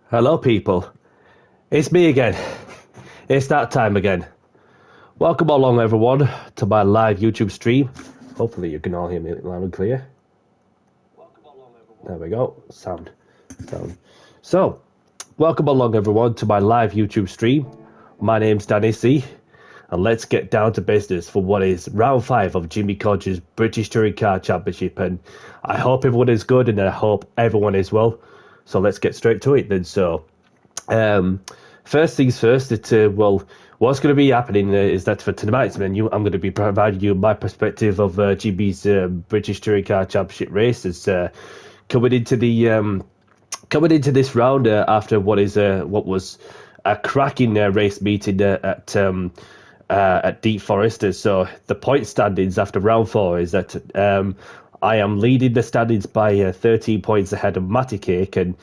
Hello, people. It's me again. It's that time again. Welcome along, everyone, to my live YouTube stream. Hopefully, you can all hear me loud and clear. There we go. Sound. So, welcome along, everyone, to my live YouTube stream. My name's Danny C. And let's get down to business for what is round 5 of Jimmy Codger's British Touring Car Championship. And I hope everyone is good and I hope everyone is well. So let's get straight to it then. Um, First things first, what's going to be happening is that for tonight's menu, I'm going to be providing you my perspective of GB's British Touring Car Championship race. It's coming into the coming into this round after what was a cracking race meeting at Deep Forest. So the point standings after round 4 is that I am leading the standings by 13 points ahead of Matty Cake and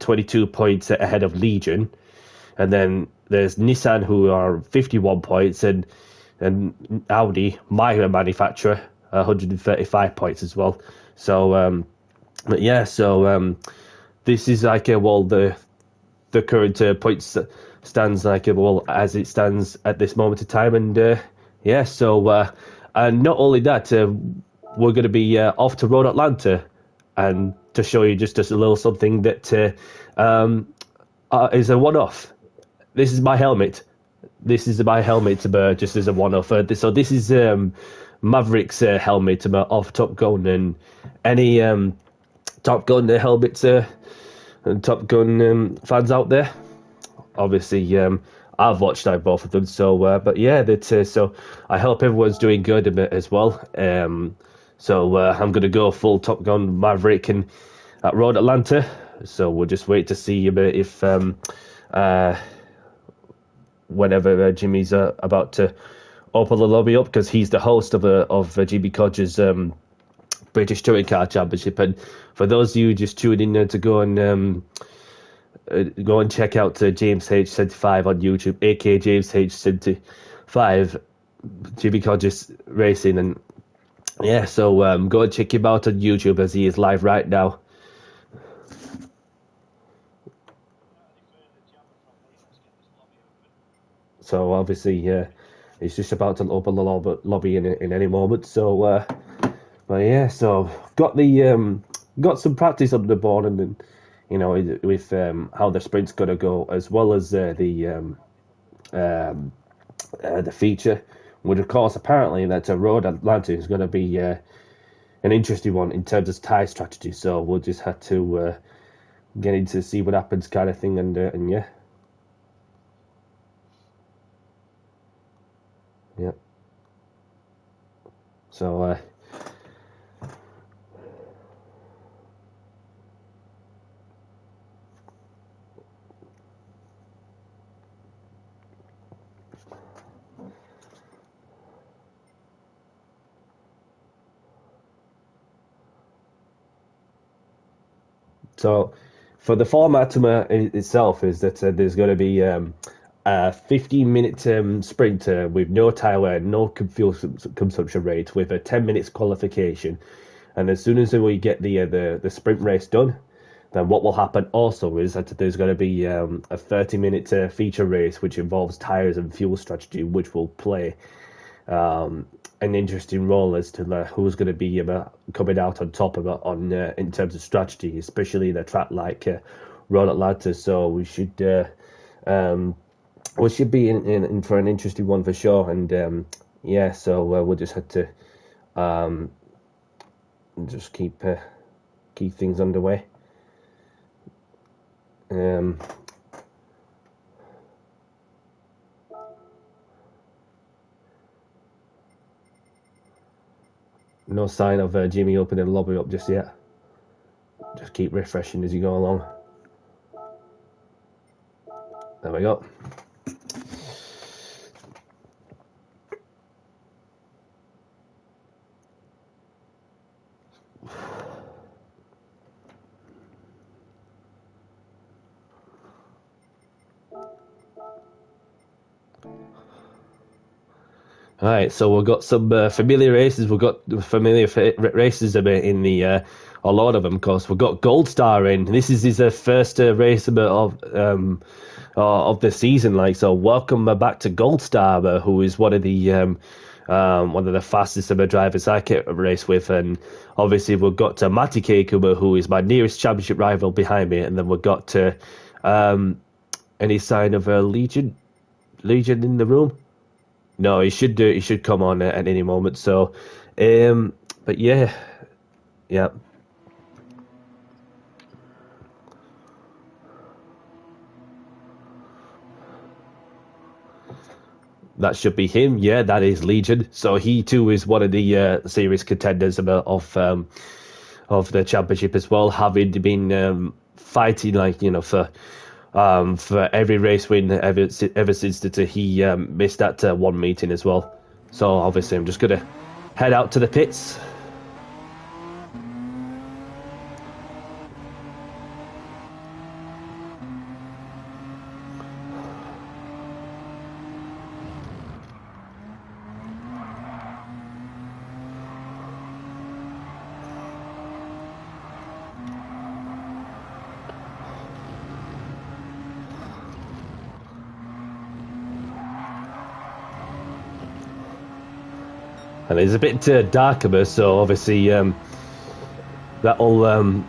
22 points ahead of Legion. And then there's Nissan, who are 51 points, and Audi, my manufacturer, 135 points as well. So, but yeah, this is like the current points stands as it stands at this moment in time, and and not only that, we're going to be off to Road Atlanta, and to show you just a little something that is a one-off. This is my helmet. This is my helmet, just as a one-off. So this is Maverick's helmet off Top Gun, and any Top Gun helmets and Top Gun fans out there. Obviously, I've watched both of them. But yeah, so I hope everyone's doing good as well. I'm gonna go full Top Gun Maverick and at Road Atlanta. So we'll just wait to see if whenever Jimmy's about to open the lobby up, because he's the host of GB Codger's British Touring Car Championship. And for those of you just tuning in to go and check out James H75 on YouTube, aka James H75, GB Codger's Racing. And yeah, so go and check him out on YouTube as he is live right now. So obviously, he's just about to open the lobby in any moment. But yeah, so got some practice on the board, and with how the sprint's gonna go, as well as the feature, which of course apparently that Road Atlanta is gonna be an interesting one in terms of tyre strategy. So we'll just have to get into see what happens, kind of thing, and yeah. Yeah. So So, for the format itself, is that there's going to be a 15-minute sprint with no tyre wear, no fuel consumption rate, with a 10 minutes qualification. And as soon as we get the sprint race done, then what will happen also is that there's going to be a 30-minute feature race, which involves tyres and fuel strategy, which will play an interesting role as to who's going to be coming out on top of it in terms of strategy, especially in a track like Road Atlanta. So we should be in for an interesting one for sure. And yeah, so we'll just have to just keep things underway. No sign of Jimmy opening the lobby up just yet. Just keep refreshing as you go along. There we go. All right, so we've got some familiar races. We've got familiar races a bit in the a lot of them. Of course, we've got Gold Star in. This is his first race of the season. Like, so welcome back to Gold Star, who is one of the fastest drivers I can race with. And obviously we've got Matty Keikuba, who is my nearest championship rival behind me, and then we've got any sign of Legion in the room. No, he should do. He should come on at any moment. So, but yeah. That should be him. Yeah, that is Legion. So he too is one of the serious contenders of the championship as well, having been fighting for every race win ever since he missed that one meeting as well. So obviously I'm just gonna head out to the pits. And it's a bit darker, so obviously that'll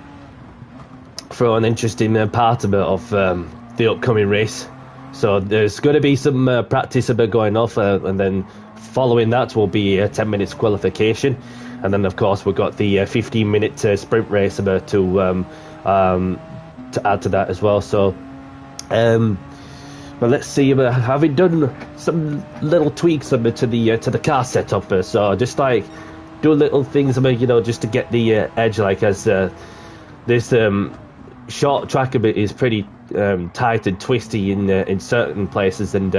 throw an interesting part of the upcoming race. So there's going to be some practice going off, and then following that will be 10 minutes qualification, and then of course we've got the 15-minute sprint race to add to that as well. So. But let's see. Having done some little tweaks to the car setup, so just like do little things, just to get the edge. Like as this short track of it is pretty tight and twisty in certain places, and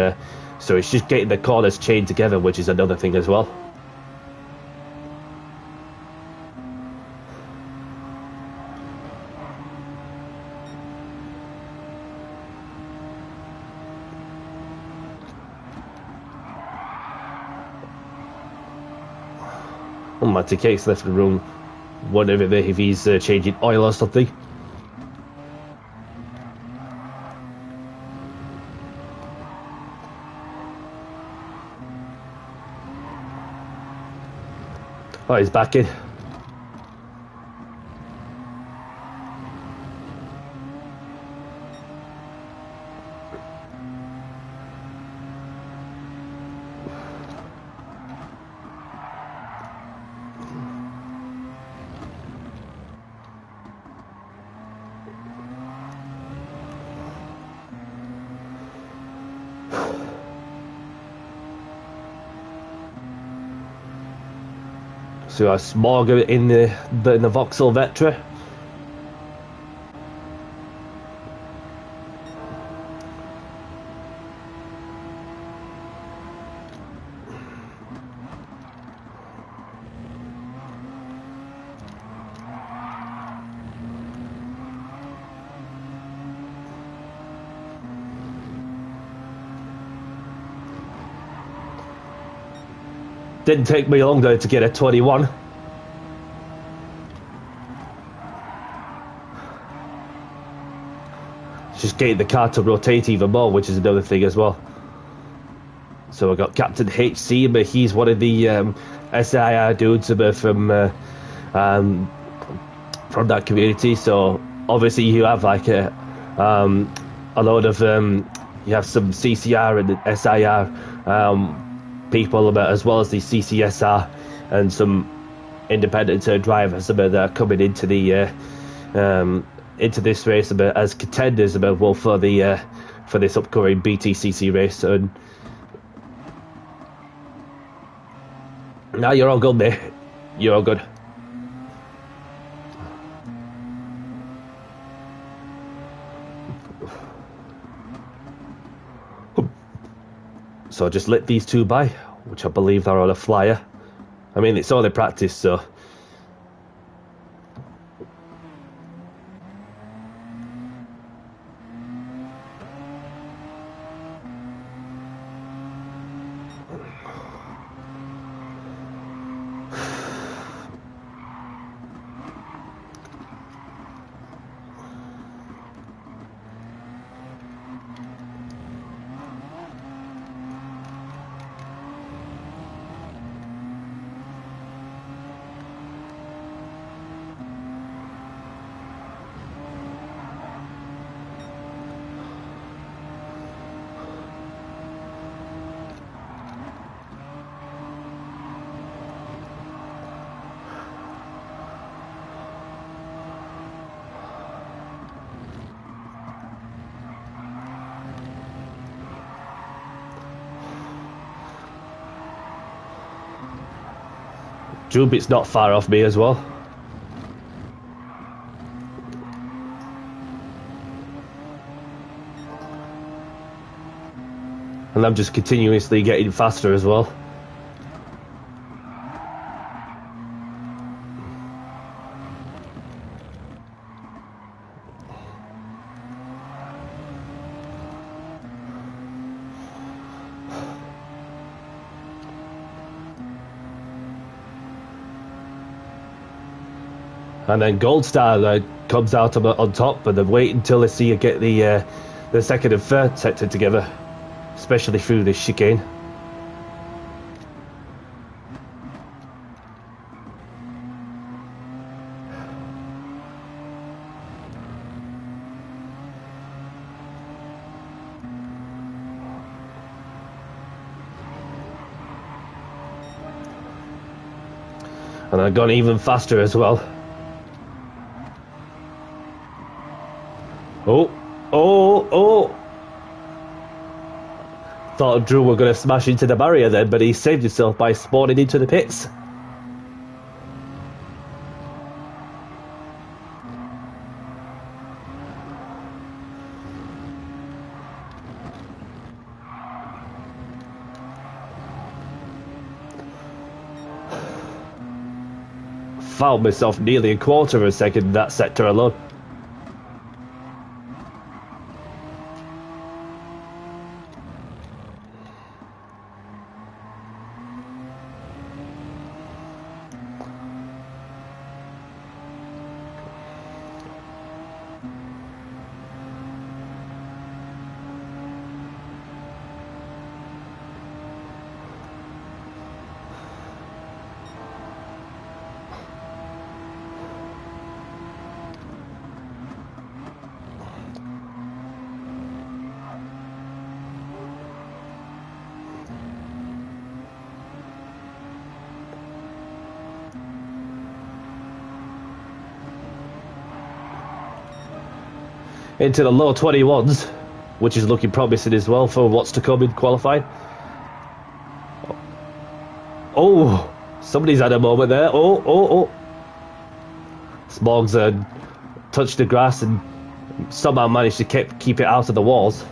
so it's just getting the corners chained together, which is another thing as well. Matty Cake's left the room, wondering if he's changing oil or something. Oh, he's back in. So a smog in the Vauxhall Vectra. Didn't take me long though to get a 21. Just getting the car to rotate even more, which is another thing as well. So I got Captain HC, but he's one of the SIR dudes from that community. So obviously you have like a load of you have some CCR and SIR people, as well as the CCSR and some independent drivers that are coming into the into this race as contenders for this upcoming BTCC race. And now you're all good, mate. You're all good. So I just let these two by, which I believe are on a flyer. I mean, it's only practice, so. Drubit's not far off me as well. And I'm just continuously getting faster as well. And then Gold Star comes out on top, and then wait until they see you get the second and third sector together, especially through this chicane. And I've gone even faster as well. Oh. Thought Drew were going to smash into the barrier then, but he saved himself by spawning into the pits. Found myself nearly a quarter of a second in that sector alone. Into the low 21s, which is looking promising as well for what's to come in qualifying. Oh, somebody's had a moment there. Oh. Smogs touched the grass and somehow managed to keep it out of the walls.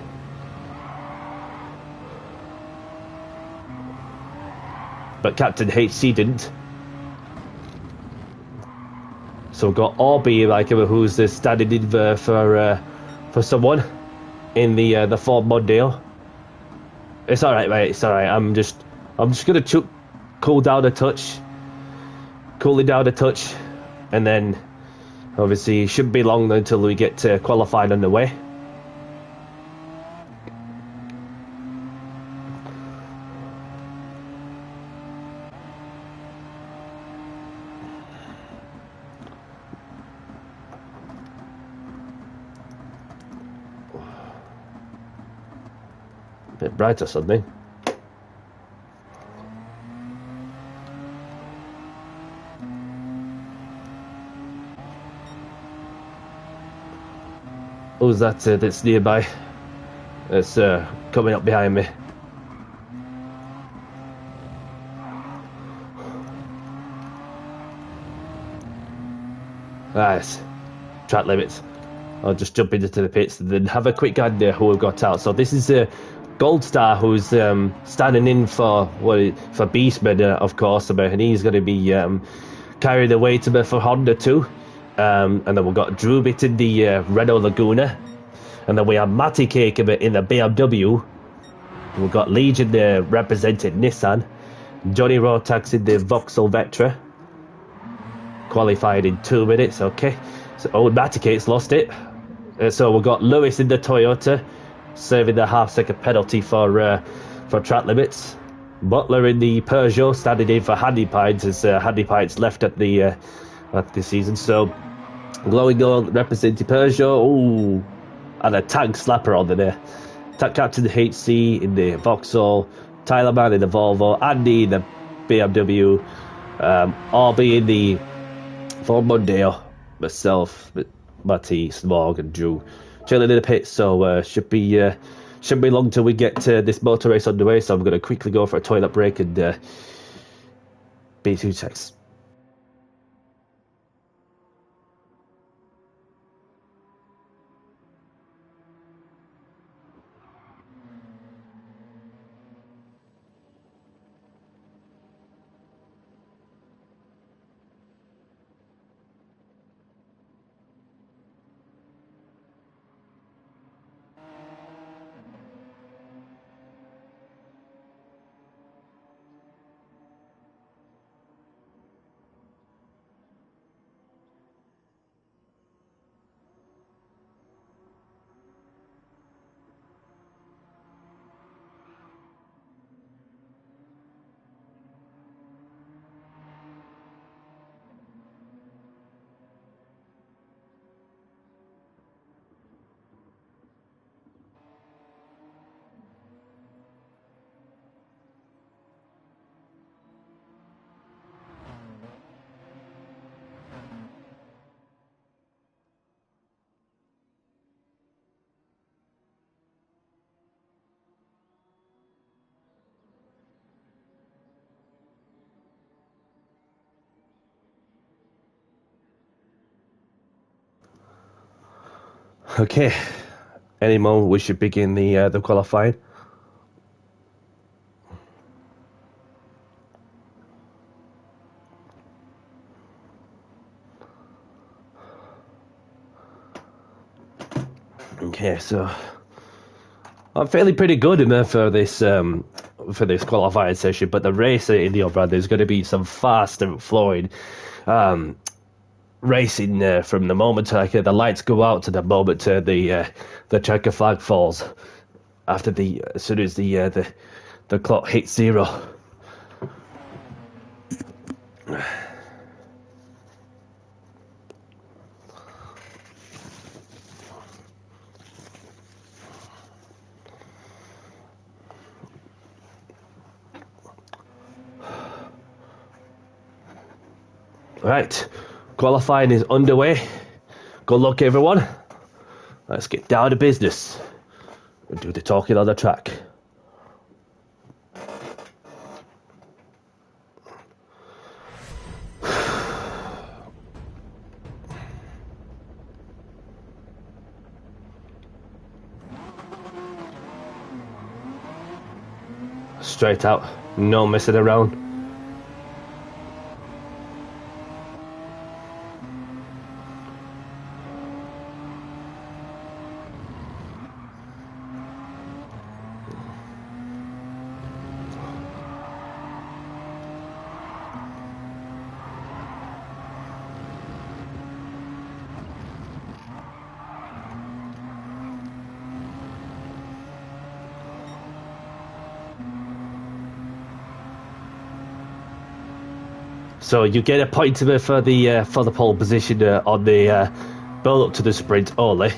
But Captain HC didn't. So we've got Orby, who's standing in for someone in the Ford Mondeo. It's all right, mate. It's all right. I'm just gonna cooling down a touch, and then obviously it shouldn't be long until we get to qualifying underway. Bit brighter suddenly. Who's that that's nearby? It's coming up behind me. Nice. Track limits. I'll just jump into the pits and then have a quick gander who we've got out. So this is Gold Star, who's standing in for Beastman, of course, and he's going to be carrying the weight for Honda too. And then we've got Drubit in the Renault Laguna, and then we have Matty Cake in the BMW. We've got Legion representing Nissan, Johnny Rotax in the Vauxhall Vectra, qualified in 2 minutes. Okay, so Matty Cake's lost it. So we've got Lewis in the Toyota, serving the half-second penalty for track limits. Butler in the Peugeot, standing in for Handy Pines, as Handy Pines left at the season. So Glowing Gold representing Peugeot. Ooh, and a tank slapper on there. Captain HC in the Vauxhall, Tyler Mann in the Volvo, Andy in the BMW, RB in the Ford Mondeo, myself, Matty, Smog and Drew chilling in the pits. So should be long till we get this motor race underway. So I'm going to quickly go for a toilet break and be 2 seconds. Okay, any moment we should begin the qualifying. Okay, so I'm feeling pretty good in there for this qualifying session, but the race in the O'Brien, there's going to be some fast and flowing racing from the moment the lights go out to the moment the checker flag falls. After as soon as the clock hits 0. Right, qualifying is underway. Good luck, everyone. Let's get down to business and do the talking on the track. Straight out, no messing around. So you get a point for the pole position on the build up to the sprint only.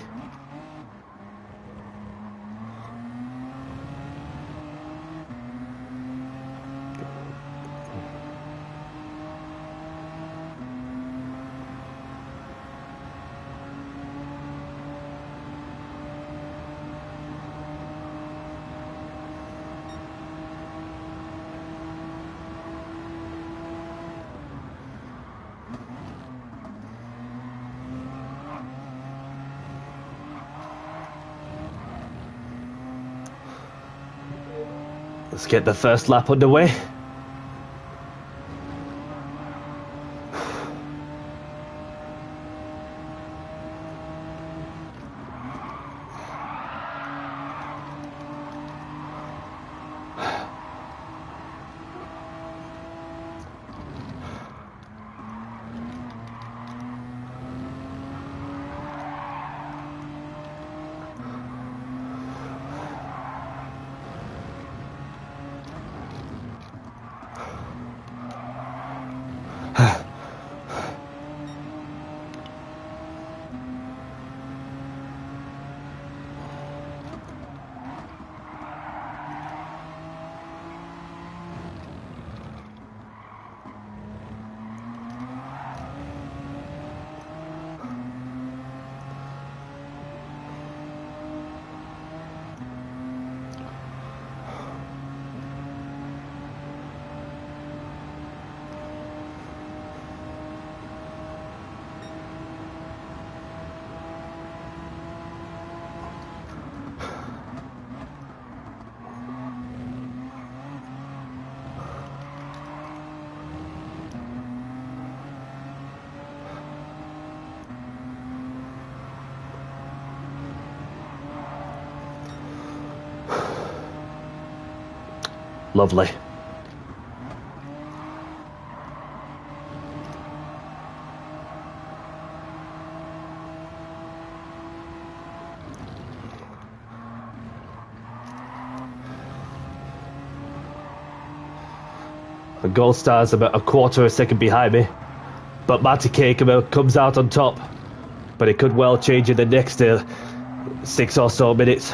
Let's get the first lap underway. Lovely. The Gold Star's about a quarter of a second behind me, but Matty K comes out on top. But it could well change in the next 6 or so minutes.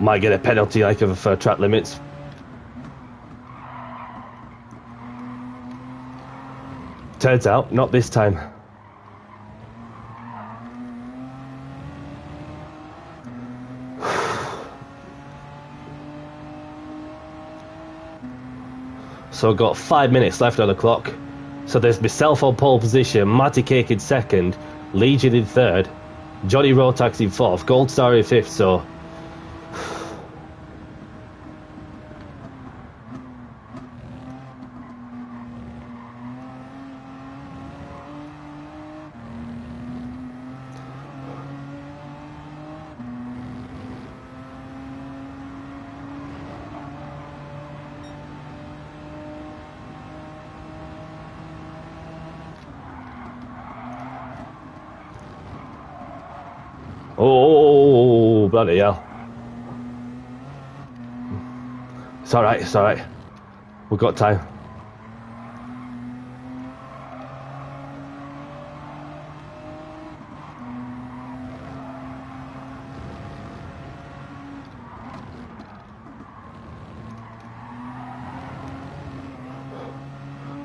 Might get a penalty like for track limits. Turns out, not this time. So I've got 5 minutes left on the clock. So there's myself on pole position, Matty Cake in second, Legion in third, Johnny Rotax in fourth, Gold Star in fifth, so... Oh, bloody hell. It's alright, it's alright. We've got time.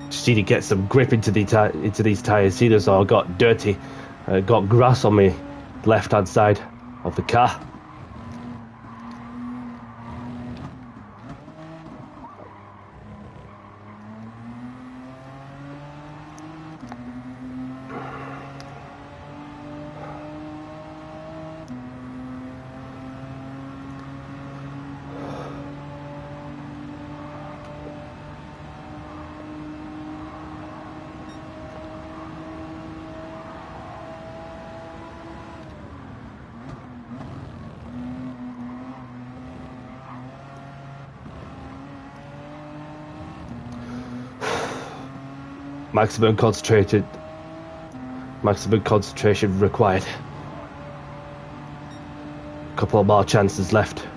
Just need to get some grip into these tyres. See, this all got dirty. Got grass on me left hand side of the car. Maximum concentration required. Couple more chances left.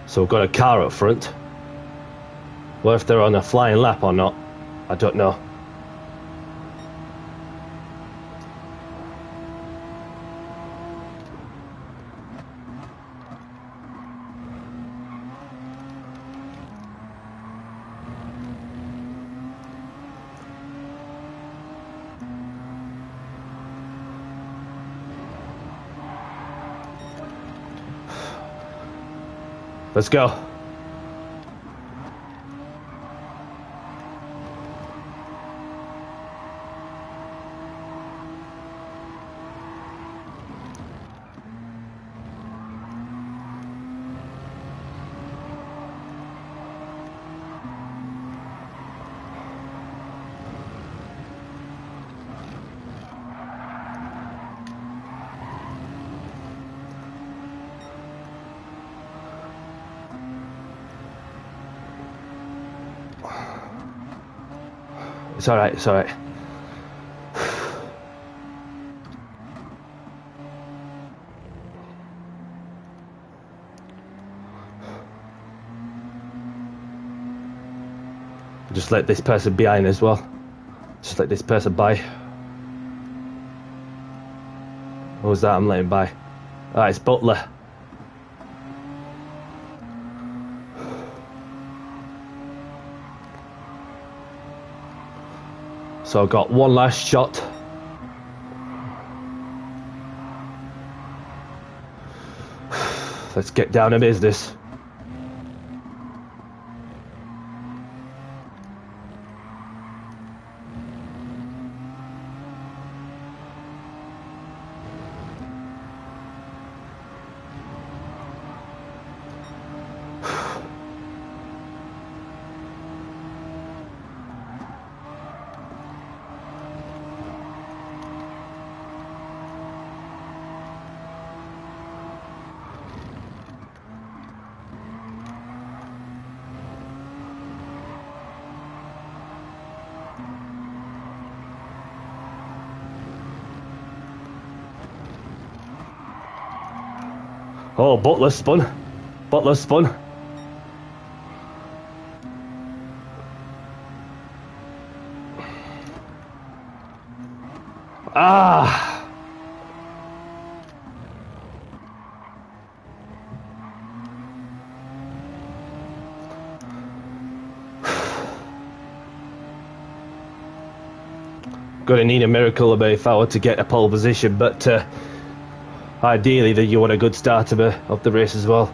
So we've got a car up front. What if they're on a flying lap or not? I don't know. Let's go. It's alright, it's alright. Just let this person behind as well. Just let this person by. What was that I'm letting by? Alright, it's Butler. So I've got one last shot. Let's get down to business. Oh, Butler spun. Butler spun. Ah! Gonna need a miracle if I were to get a pole position, but ideally that you want a good start of the race as well.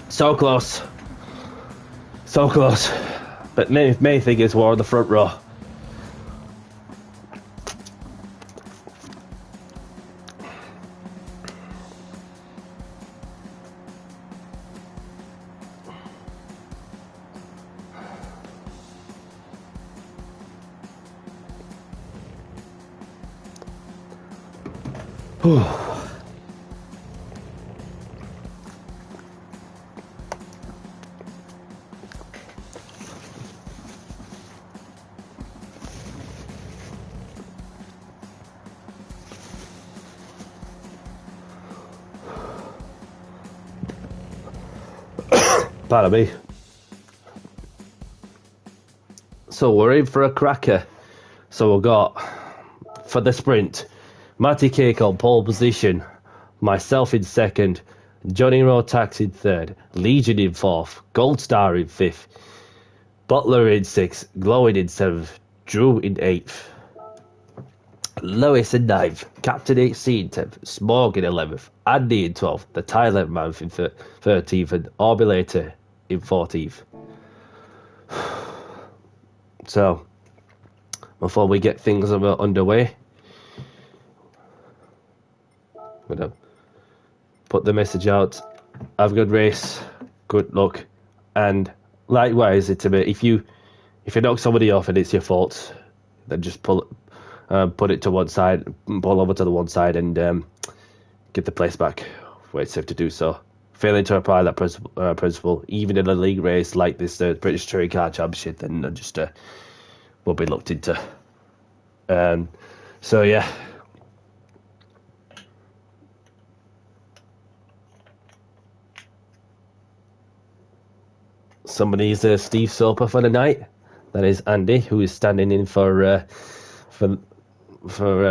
So close. So close. But main thing is we're on the front row. Pardon me. So we're in for a cracker. So we've got, for the sprint, Matty Cake on pole position, myself in second, Johnny Rotax in third, Legion in fourth, Gold Star in fifth, Butler in sixth, Glowing in seventh, Drew in eighth, Lewis in ninth, Captain AC in 10th, Smog in 11th, Andy in 12th, the Thailand man in 13th, and Orbulator in 14th. So, before we get things underway, I'm going to put the message out. Have a good race, good luck, and likewise, if you knock somebody off and it's your fault, then just put it to one side, pull over to the one side, and get the place back where it's safe to do so. Failing to apply that principle, even in a league race like this British Touring Car Championship, then just will be looked into. So yeah. Somebody's Steve Soper for the night. That is Andy, who is standing in for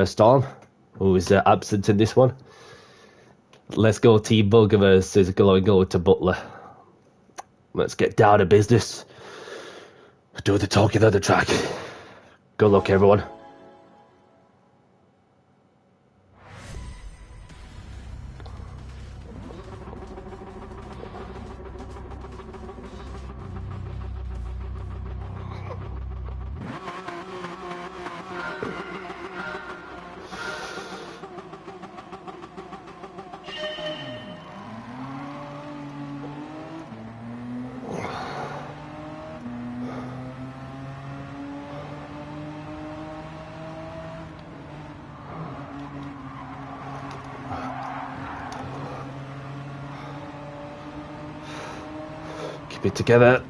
Storm, who is absent in this one. Let's go Team Bug versus go to Butler. Let's get down to business. Do the talking on the track. Good luck, everyone. Keep it together.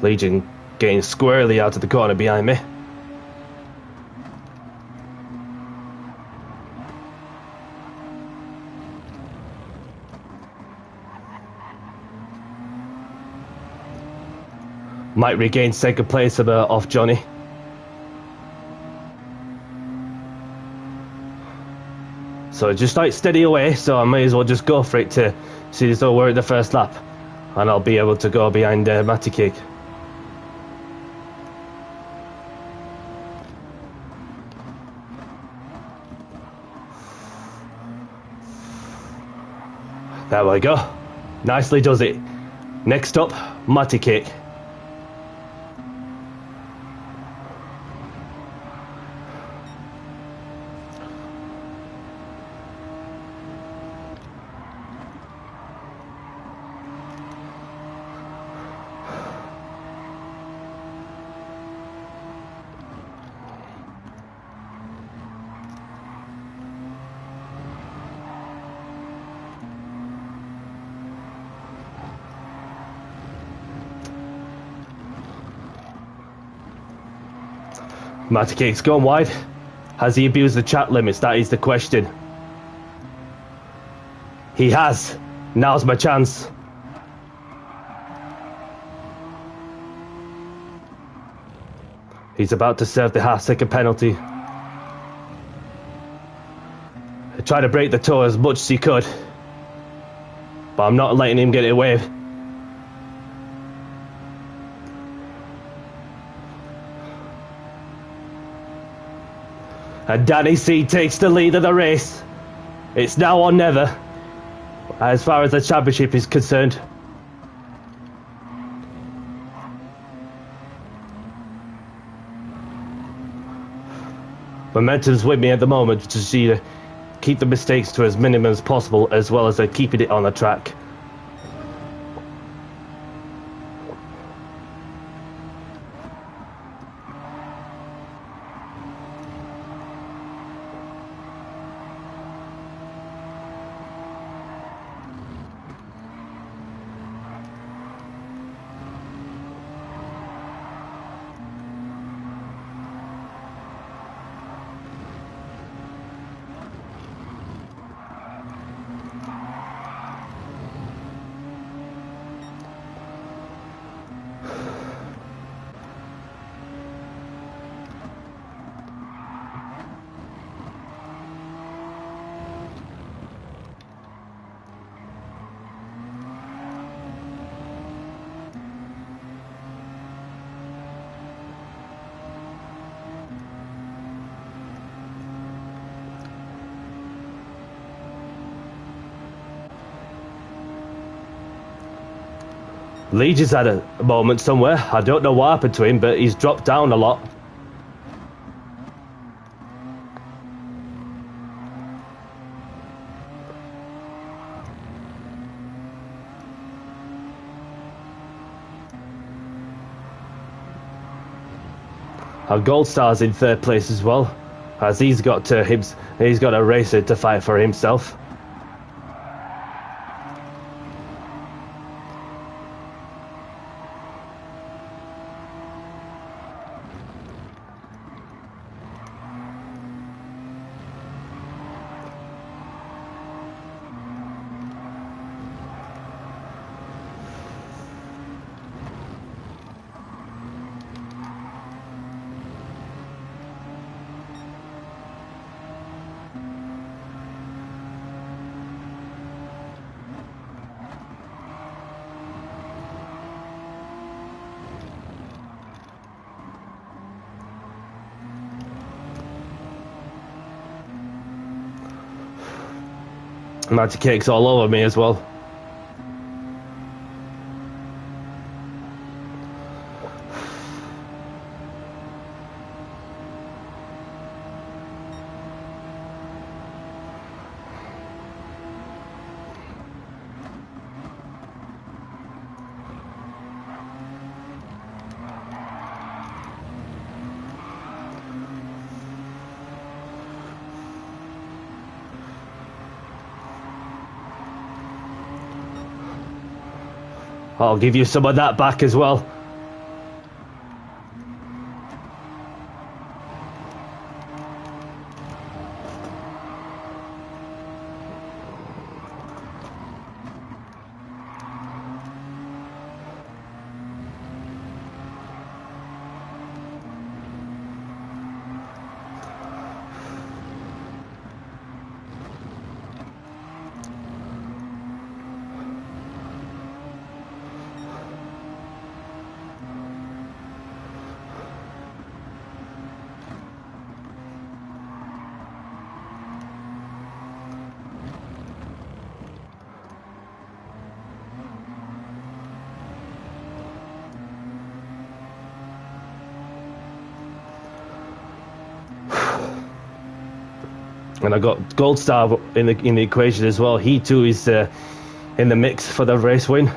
Legion getting squarely out of the corner behind me. Might regain second place off Johnny. So just like steady away, so I may as well just go for it to see as though we're at the first lap. And I'll be able to go behind Matty Cake. There we go. Nicely does it. Next up, Matty Cake. Matty Cake's gone wide. Has he abused the chat limits? That is the question. He has. Now's my chance. He's about to serve the half-second penalty. He tried to break the toe as much as he could, but I'm not letting him get it away. And Danny C takes the lead of the race. It's now or never, as far as the championship is concerned. Momentum's with me at the moment to see keep the mistakes to as minimum as possible, as well as keeping it on the track. Leach has had a moment somewhere. I don't know what happened to him, but he's dropped down a lot. Our Gold Star's in third place as well, as he's got a racer to fight for himself. Matty Cake's all over me as well. I'll give you some of that back as well. And I got Gold Star in the equation as well. He too is in the mix for the race win.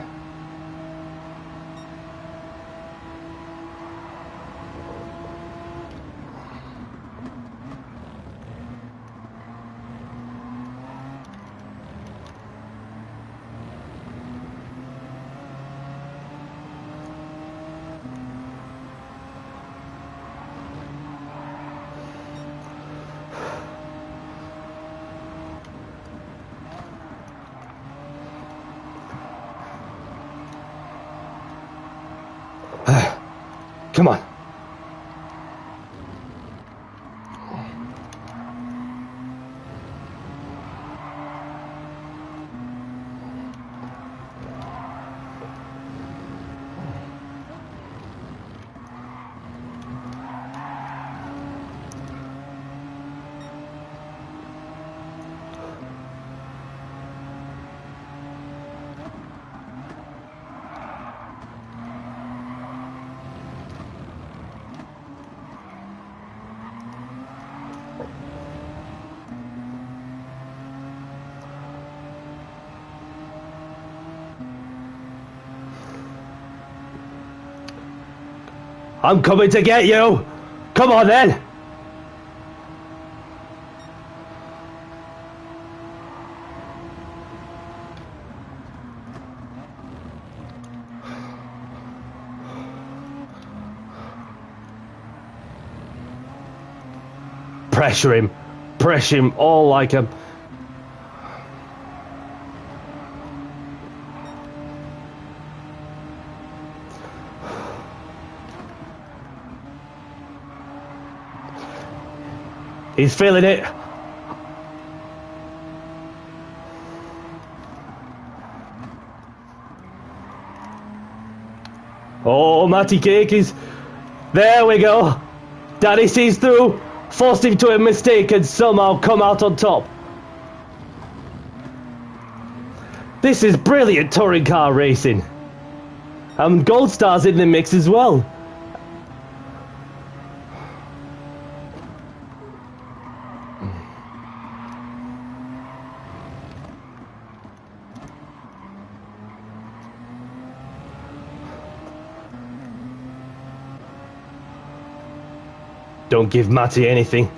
Come on. I'm coming to get you! Come on then! Pressure him all like him. He's feeling it. Oh, Matty Cake is... There we go. Daddy sees through. Forced him to a mistake and somehow come out on top. This is brilliant touring car racing. And Gold Star's in the mix as well. Don't give Matty anything.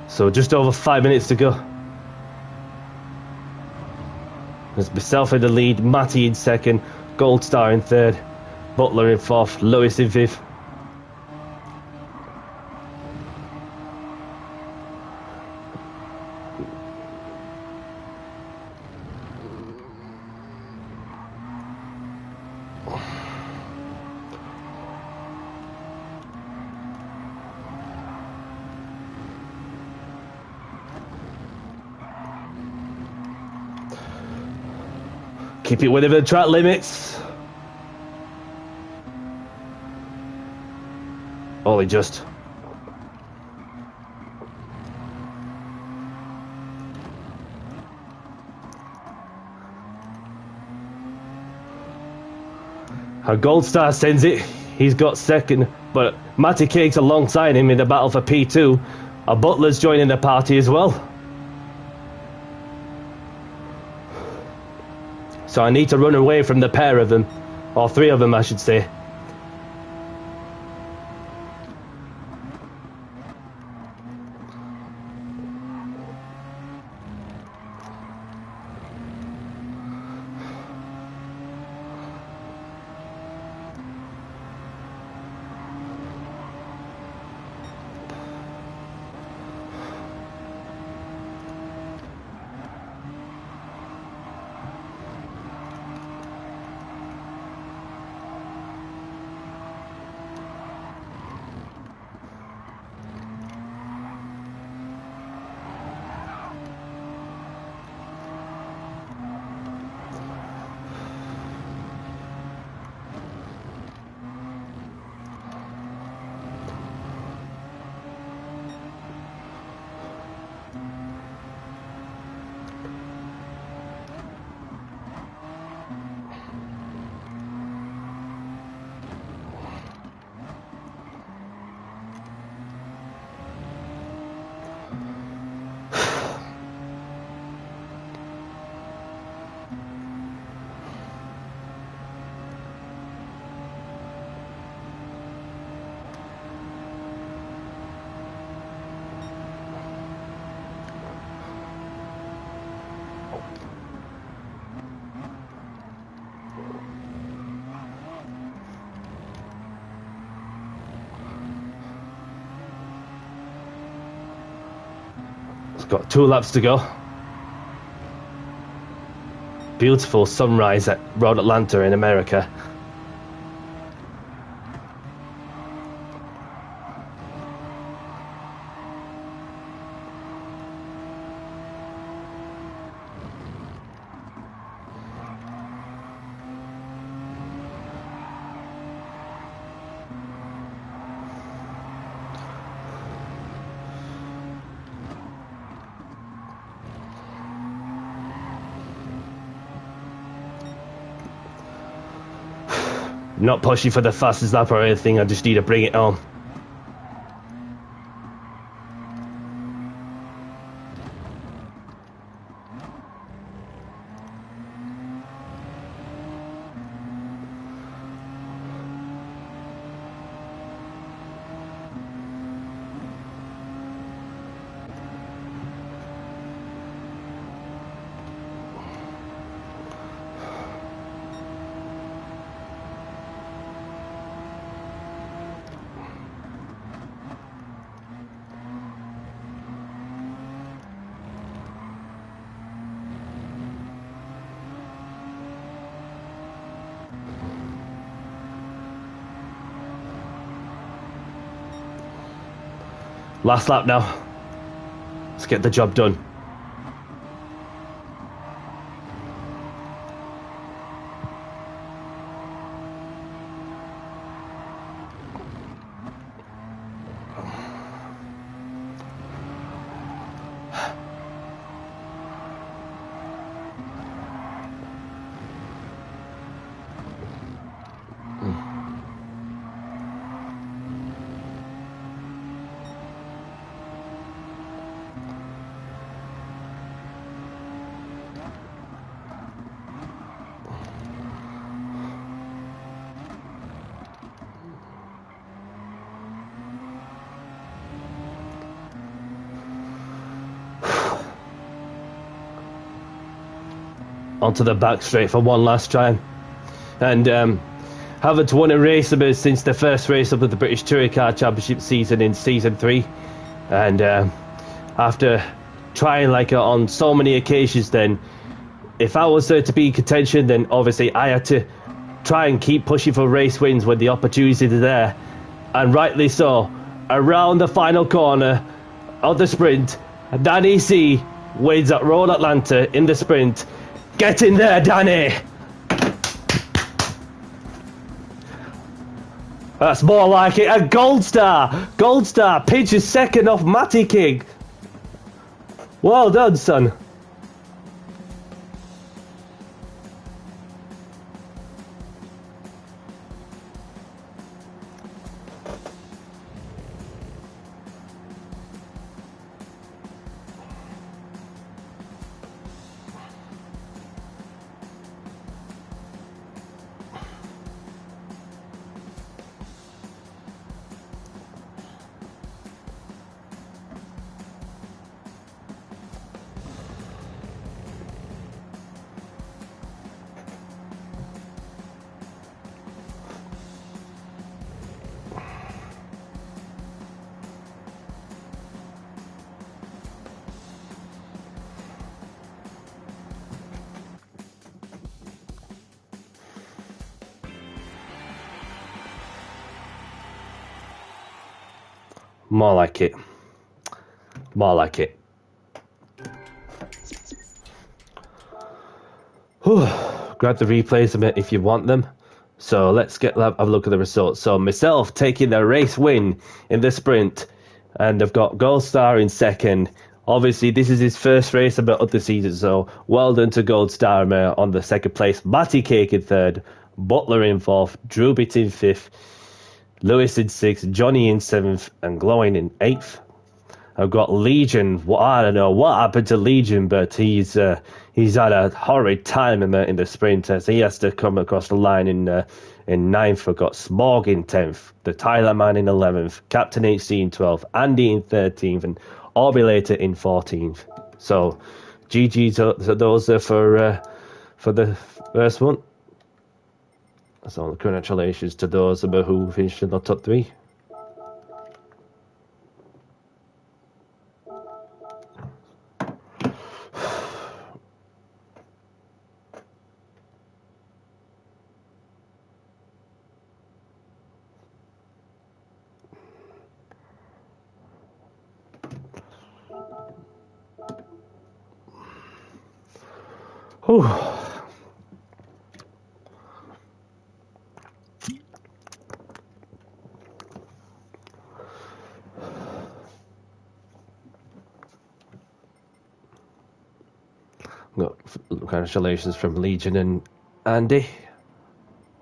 So just over 5 minutes to go. There's myself in the lead, Matty in second, Gold Star in third, Butler in fourth, Lewis in fifth. Keep it within the track limits. Only just. How Gold Star sends it. He's got second, but Matty Cake's alongside him in the battle for P2. Butler's joining the party as well. So I need to run away from the pair of them, or three of them I should say. Got 2 laps to go. Beautiful sunrise at Road Atlanta in America. Not pushing for the fastest lap or anything, I just need to bring it home. Last lap now. Let's get the job done. Onto the back straight for one last try. And haven't won a race since the first race of the British Touring Car Championship season in Season 3. And after trying on so many occasions, then if I was there to be in contention, then obviously I had to try and keep pushing for race wins when the opportunity is there. And rightly so, around the final corner of the sprint, Danny C wins at Road Atlanta in the sprint. Get in there, Danny! That's more like it. A gold star! Gold star pinches second off Matty King. Well done, son. More like it. More like it. Whew. Grab the replays a bit if you want them. So let's have a look at the results. So myself taking the race win in the sprint, and I've got Gold Star in second. Obviously, this is his first race of the season, so well done to Gold Star on the second place. Matty Cake in third, Butler in fourth, Drubit in fifth, Lewis in sixth, Johnny in seventh, and Glowing in eighth. I've got Legion. I don't know what happened to Legion, but he's had a horrid time in the sprint, so he has to come across the line in ninth. I've got Smog in 10th, the Tyler Man in 11th, Captain HC in 12th, Andy in 13th, and Orbulator in 14th. So GG's those are for the first one. So congratulations to those who finished in the top three. Whew. Got congratulations from Legion and Andy.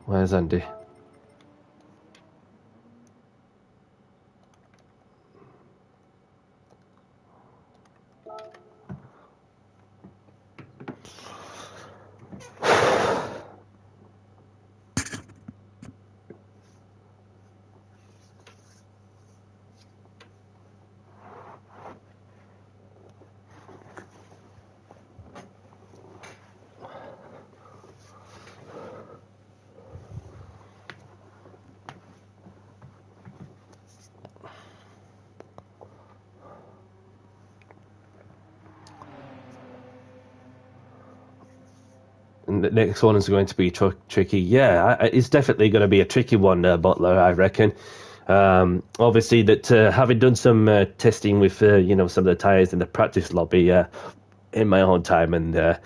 Where's Andy? And the next one is going to be tricky. Yeah, it's definitely going to be a tricky one, Butler, I reckon. Obviously, that having done some testing with some of the tires in the practice lobby in my own time, and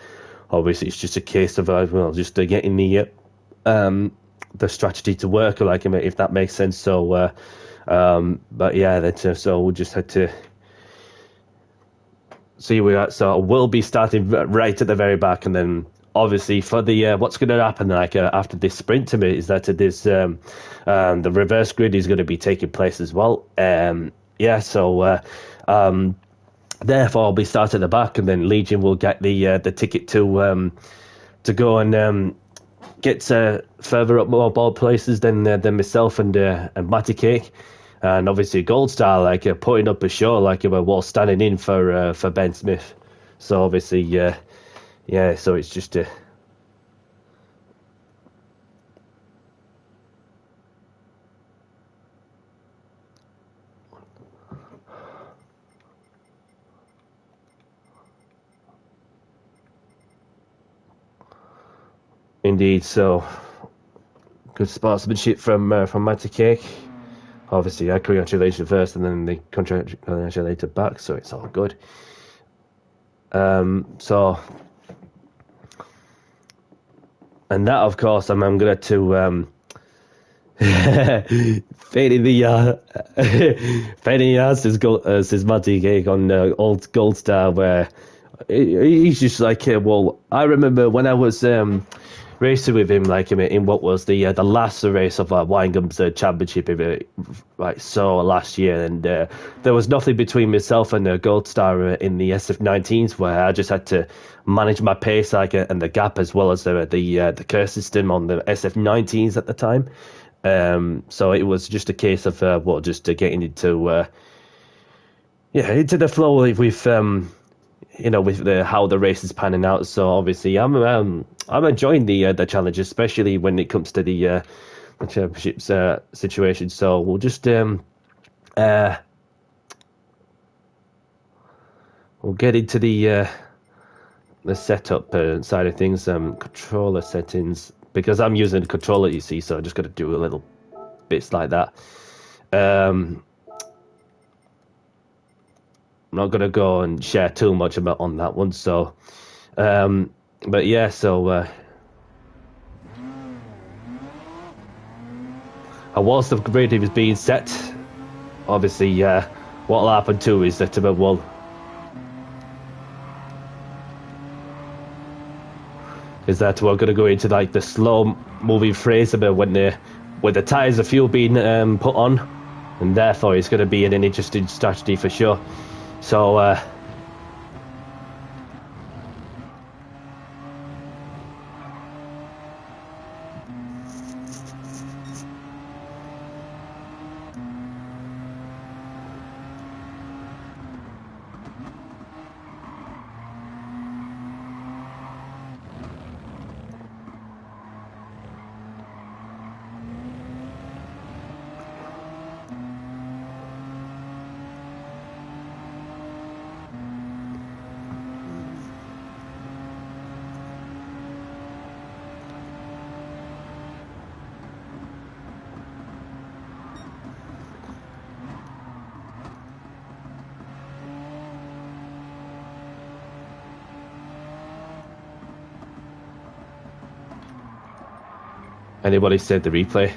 obviously it's just a case of just getting the strategy to work, like if that makes sense. So, but yeah, that so we just had to see where we're at. So we'll be starting right at the very back, and then obviously for the what's going to happen after this sprint to me is that this the reverse grid is going to be taking place as well. So therefore I'll be starting at the back, and then Legion will get the ticket to go and get further up more ball places than myself and Matty Cake. And obviously Gold Star putting up a show while standing in for Ben Smith. So obviously so it's just indeed. So good sportsmanship from Matty Cake. Obviously, I congratulated first, and then they congratulated back, so it's all good. So, and that, of course, I'm going to fading the says Matty Cake on old Gold Star, where he's just well, I remember when I was racing with him, in what was the last race of Winegum's championship, last year, and there was nothing between myself and Gold Star in the SF19s, where I just had to manage my pace and the gap, as well as the curse system on the SF19s at the time. So it was just a case of just getting into the flow with with how the race is panning out. So obviously I'm enjoying the challenge, especially when it comes to the championships situation. So we'll just we'll get into the setup side of things, controller settings, because I'm using the controller, you see, so I'm just going to do a little bits like that. I'm not going to go and share too much about on that one. So, but yeah, so whilst the grid is being set, obviously, what will happen too is that we're going to go into the slow moving phase about when the tires of fuel being put on, and therefore it's going to be an interesting strategy for sure. So Anybody saved the replay?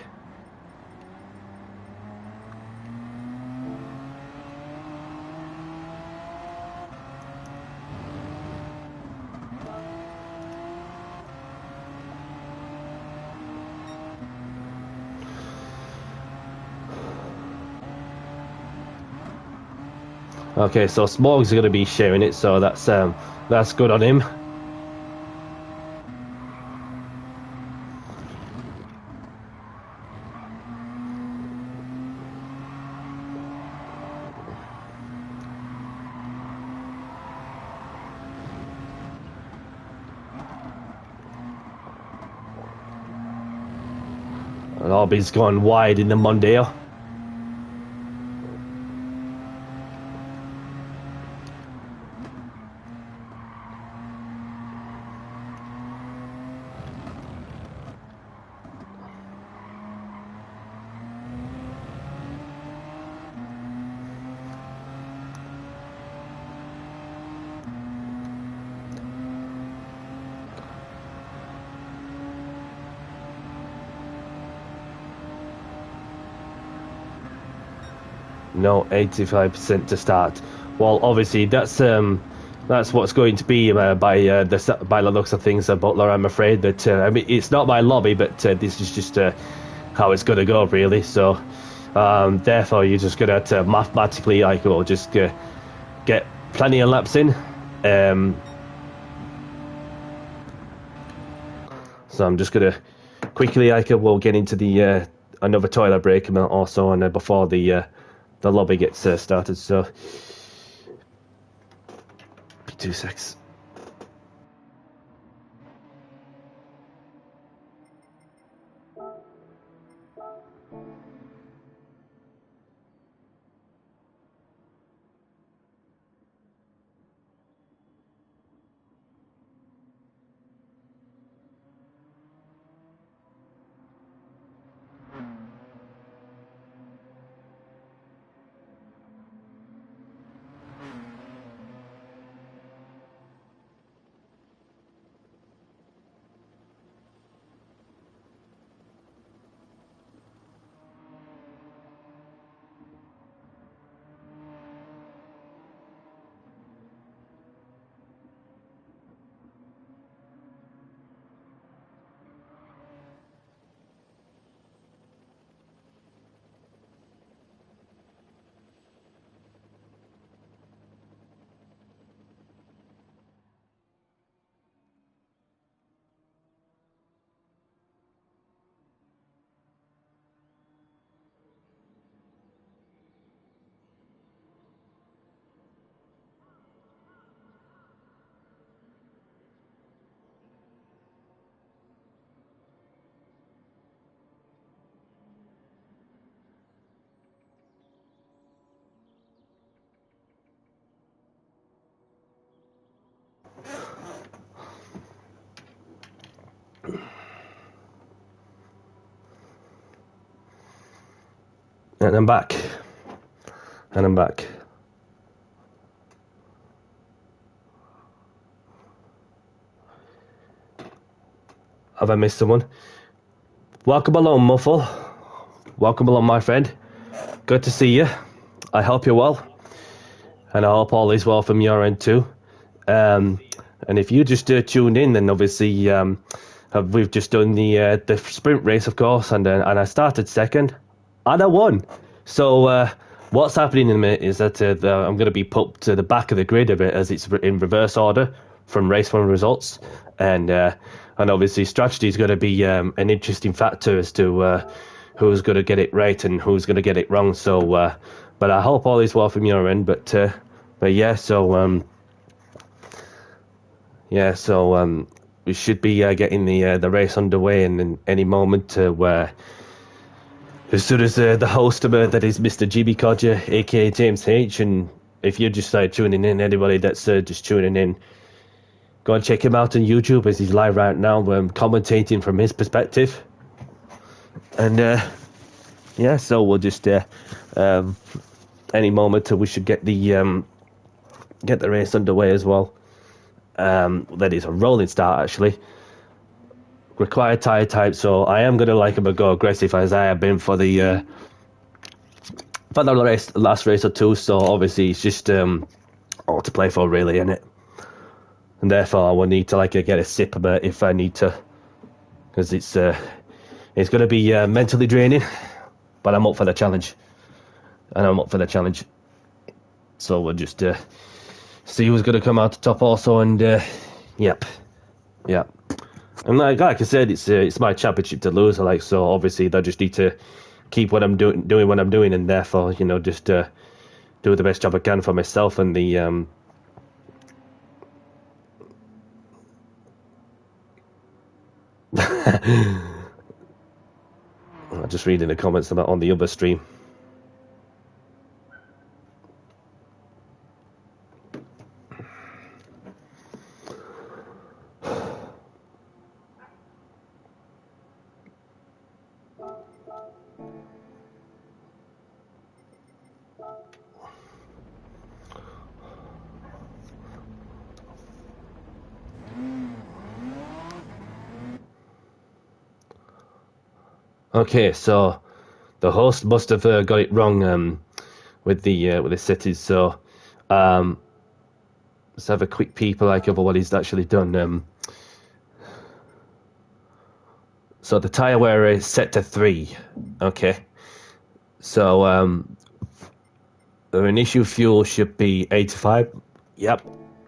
Okay, so Smog's going to be sharing it, so that's good on him. And Orbis gone wide in the Mondeo. No, 85% to start. Well, obviously that's what's going to be by the looks of things, Butler. I'm afraid that I mean it's not my lobby, but this is just how it's going to go, really. So therefore, you're just going to have to mathematically, just get plenty of laps in. So I'm just going to quickly, we'll get into the another toilet break also, and before the lobby gets started. So, be 2 secs. And I'm back. And I'm back. Have I missed someone? Welcome along, Muffle. Welcome along, my friend. Good to see you. I hope you're well. And I hope all is well from your end too. And if you just tuned in, then obviously we've just done the sprint race, of course, and I started second, and I won. So what's happening in a minute is that I'm going to be put to the back of the grid a bit as it's in reverse order from race one results, and obviously strategy is going to be an interesting factor as to who's going to get it right and who's going to get it wrong. So, but I hope all is well from your end. But yeah, so we should be getting the race underway in any moment. Where as soon as the host of that is Mr. GB Codger, aka James H, and if you're just tuning in, anybody that's just tuning in, go and check him out on YouTube as he's live right now, commentating from his perspective. And yeah, so we'll just any moment we should get the race underway as well. That is a rolling start actually. required tire type, so I am gonna like him and go aggressive as I have been for the last race or two. So obviously it's just all to play for, really, isn't it? And therefore I will need to like get a sip of it if I need to, because it's gonna be mentally draining. But I'm up for the challenge, So we'll just see who's gonna come out the top also, and yep. And like I said, it's my championship to lose. Like, so obviously I just need to keep what I'm doing what I'm doing, and therefore, you know, just do the best job I can for myself and the I'm just reading the comments about on the other stream. Okay, so the host must have got it wrong with the cities. So let's have a quick peep like over what he's actually done. So the tire wear is set to 3. Okay, so the initial fuel should be 85. Yep.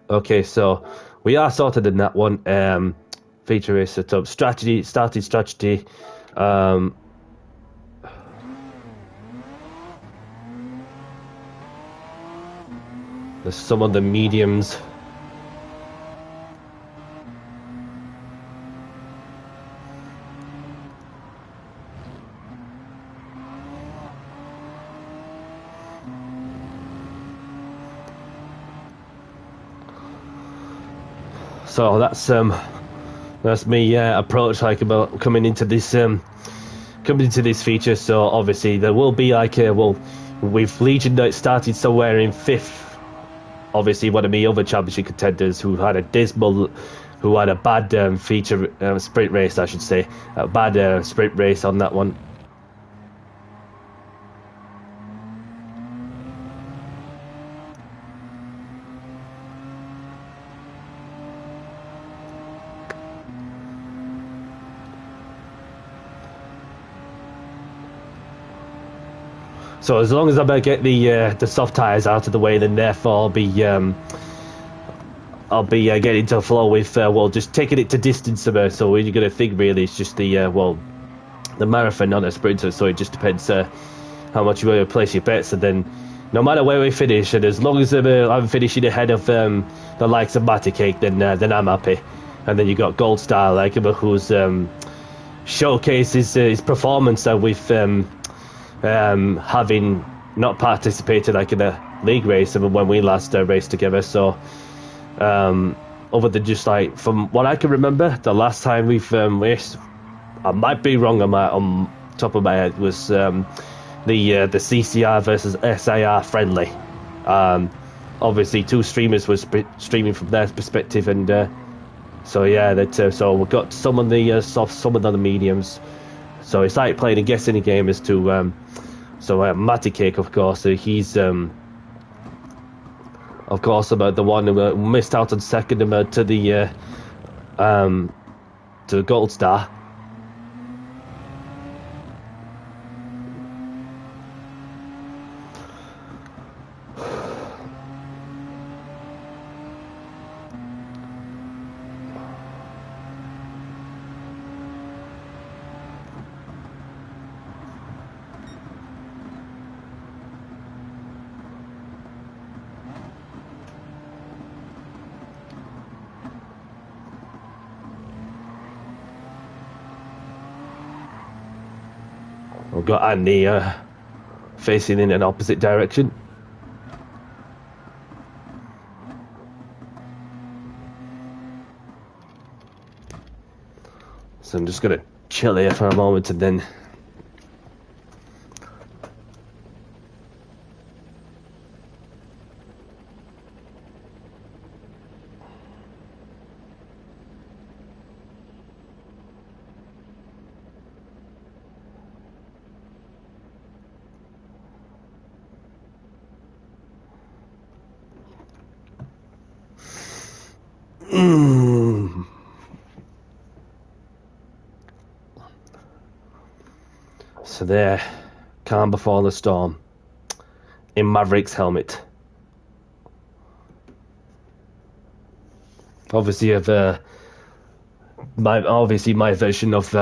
Okay, so we are sorted in that one. Feature is set up. Strategy. There's some of the mediums. So that's me approach like about coming into this feature. So obviously there will be like with Legion that started somewhere in 5th. Obviously one of the other championship contenders who had a bad feature sprint race, I should say, a bad sprint race on that one. So as long as I get the soft tires out of the way, then therefore I'll be getting to flow with just taking it to distance somewhere. So when you're going to think really, it's just the marathon, not a sprinter. So it just depends how much you want to place your bets, and then no matter where we finish, and as long as I'm finishing ahead of the likes of Matty Cake, then I'm happy. And then you got Gold Star, like who's showcases his performance with having not participated like in a league race when we last raced together. So other than just like from what I can remember, the last time we've raced, I might be wrong on top of my head, was the CCR versus SIR friendly. Obviously 2 streamers was streaming from their perspective, and so yeah, so we've got some on the soft, some on the mediums. So it's like playing a guessing game as to Matty Cake, of course, he's of course about the one who missed out on second to the Gold Star. We've got Andy facing in an opposite direction. So I'm just going to chill here for a moment and then... So there, calm before the storm, in Maverick's helmet. Obviously, my version of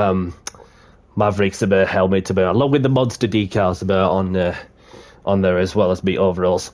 Maverick's helmet along with the monster decals on there as well as me overalls.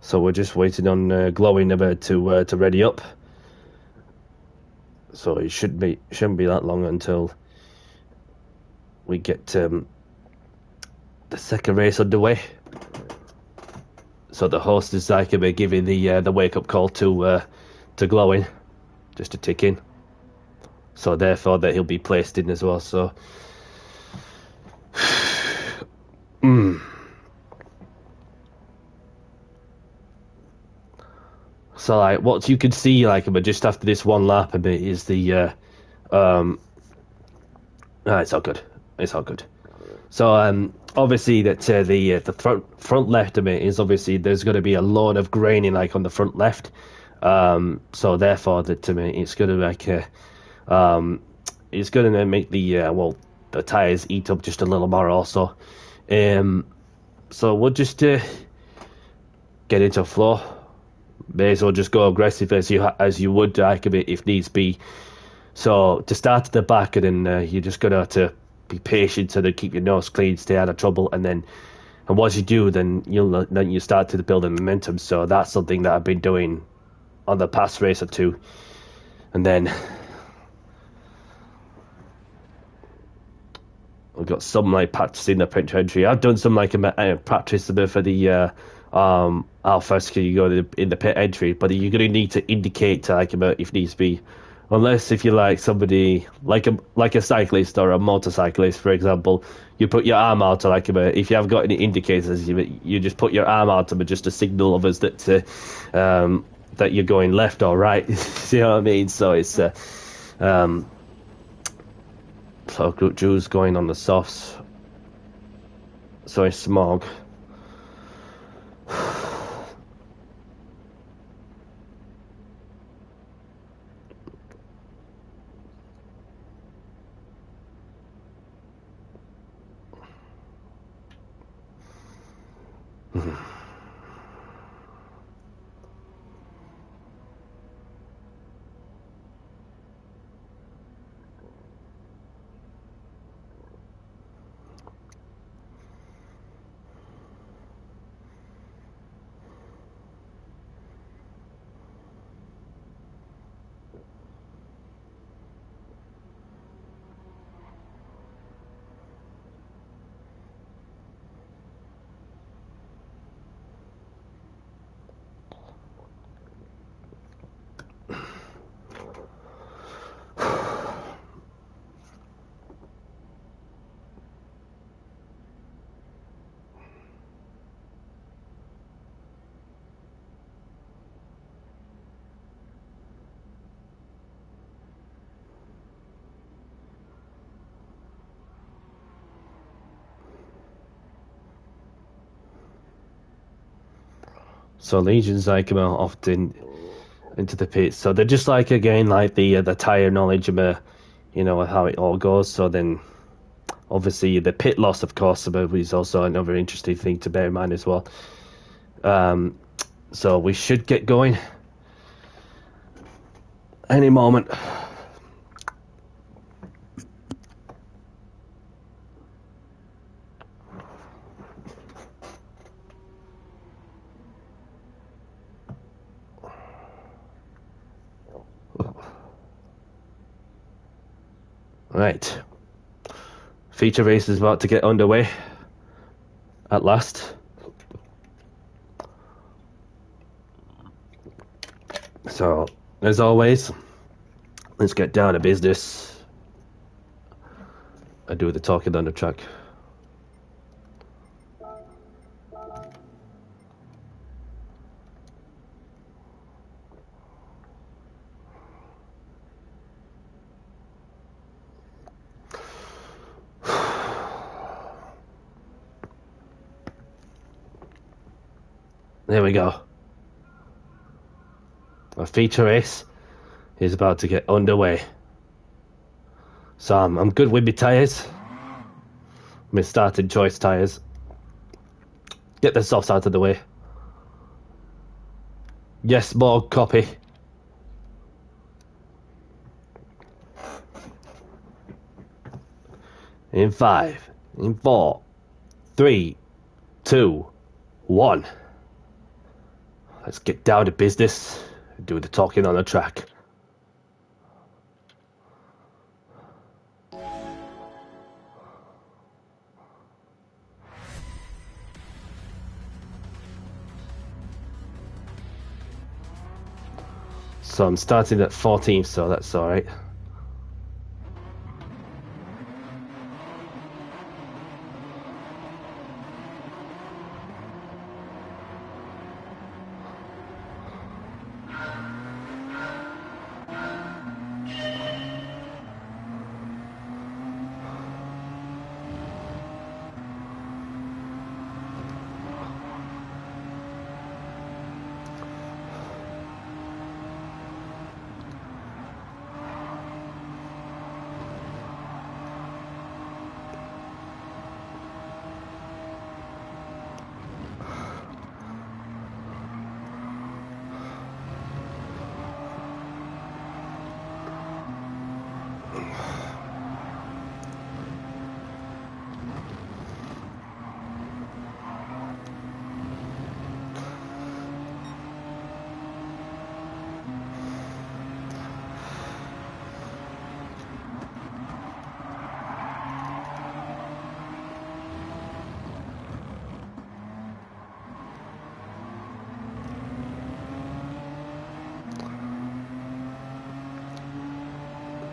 So we're just waiting on glowing a bit to ready up. So it shouldn't be that long until we get the second race underway. So the host is like giving the wake up call to glowing, just to tick in. So therefore that he'll be placed in as well. So. So like what you can see like just after this one lap is the it's all good. It's all good. So obviously that the front left of it is obviously there's going to be a lot of graining like on the front left. So therefore that to me it's going to it's going to make the tires eat up just a little more also. So we'll just get into a flow. May as well just go aggressive as you would like a bit if needs be. So to start at the back, and then you're just gonna have to be patient to keep your nose clean, stay out of trouble, and once you do, then you start to build momentum. So that's something that I've been doing on the past race or two, and then I've got some like practicing the pit entry. I've done some like practice a bit for the alpha skill you go in the pit entry, but you're going to need to indicate like if needs be, unless if you're like somebody like a cyclist or a motorcyclist, for example, you put your arm out like if you haven't got any indicators, you just put your arm out just to signal others that that you're going left or right. See what I mean? So it's so Drew's going on the softs, so it's smog. So Legions like come out often into the pits. So they're just like again like the tire knowledge of how it all goes. So then obviously the pit loss, of course, is also another interesting thing to bear in mind as well. So we should get going any moment. Right. Feature race is about to get underway at last. So, as always, let's get down to business. I do the talking on the track. There we go. Our feature race is about to get underway. So I'm good with my tyres. My starting choice tyres. Get the softs out of the way. Yes, more copy. In 5, in 4, 3, 2, 1. Let's get down to business and do the talking on the track. So I'm starting at 14th, so that's alright.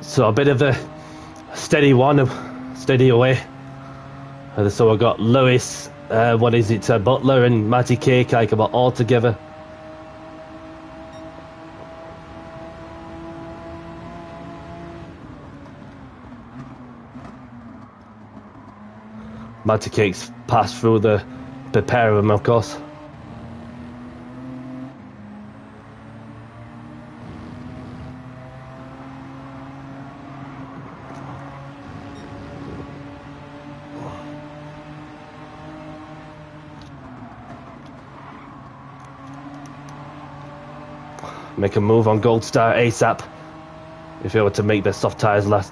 So a bit of a steady away. So I got Lewis, Butler and Matty Cake, like about all together. Matty Cake's passed through the pair of them, of course. Make a move on Gold Star ASAP if you were to make the soft tyres last.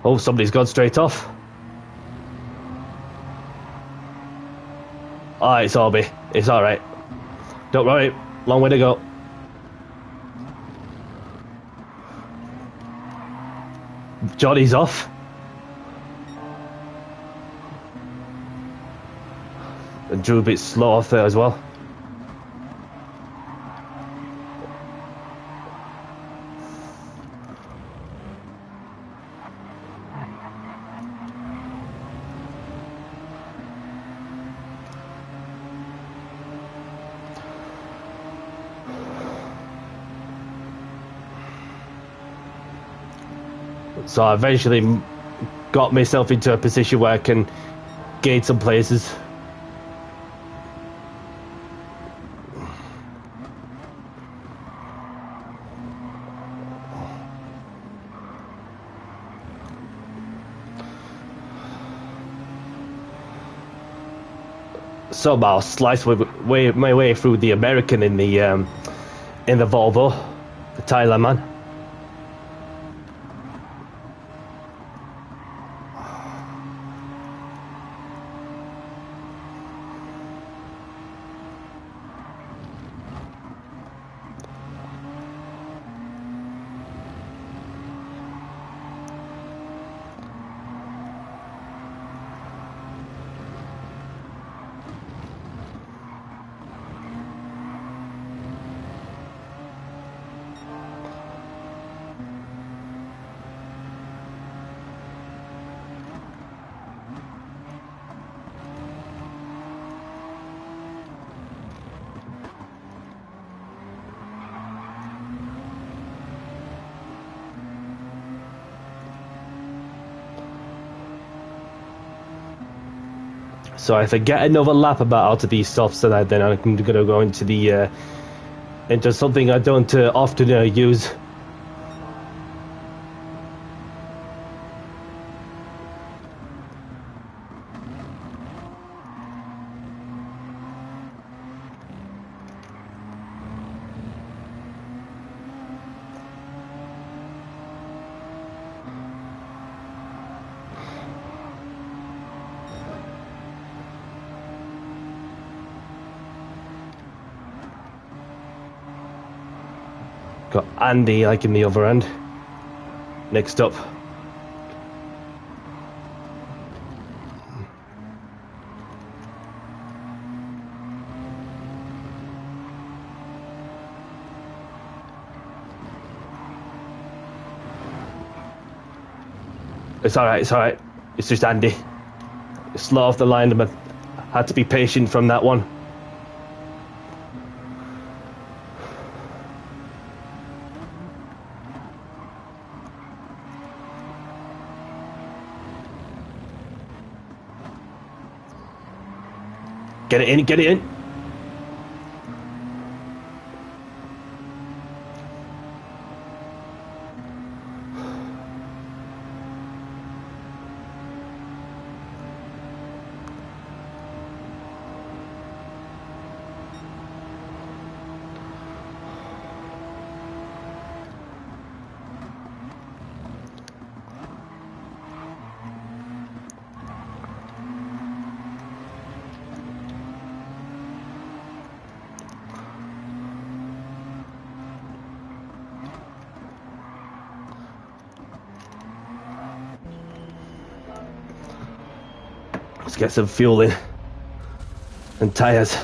Oh, somebody's gone straight off. Ah, it's Orby. It's alright. Don't worry. Long way to go. Johnny's off. And Drew a bit slow off there as well. So I eventually got myself into a position where I can gain some places. somehow slice my way through the American in the Volvo, the Tyler man. So if I get another lap about out of these softs, then I'm going to go into the into something I don't often use. Got Andy like in the other end. Next up. It's alright, it's alright. It's just Andy. Slow off the line, but had to be patient from that one. Get it in, get it in. Let's get some fuel in and tyres.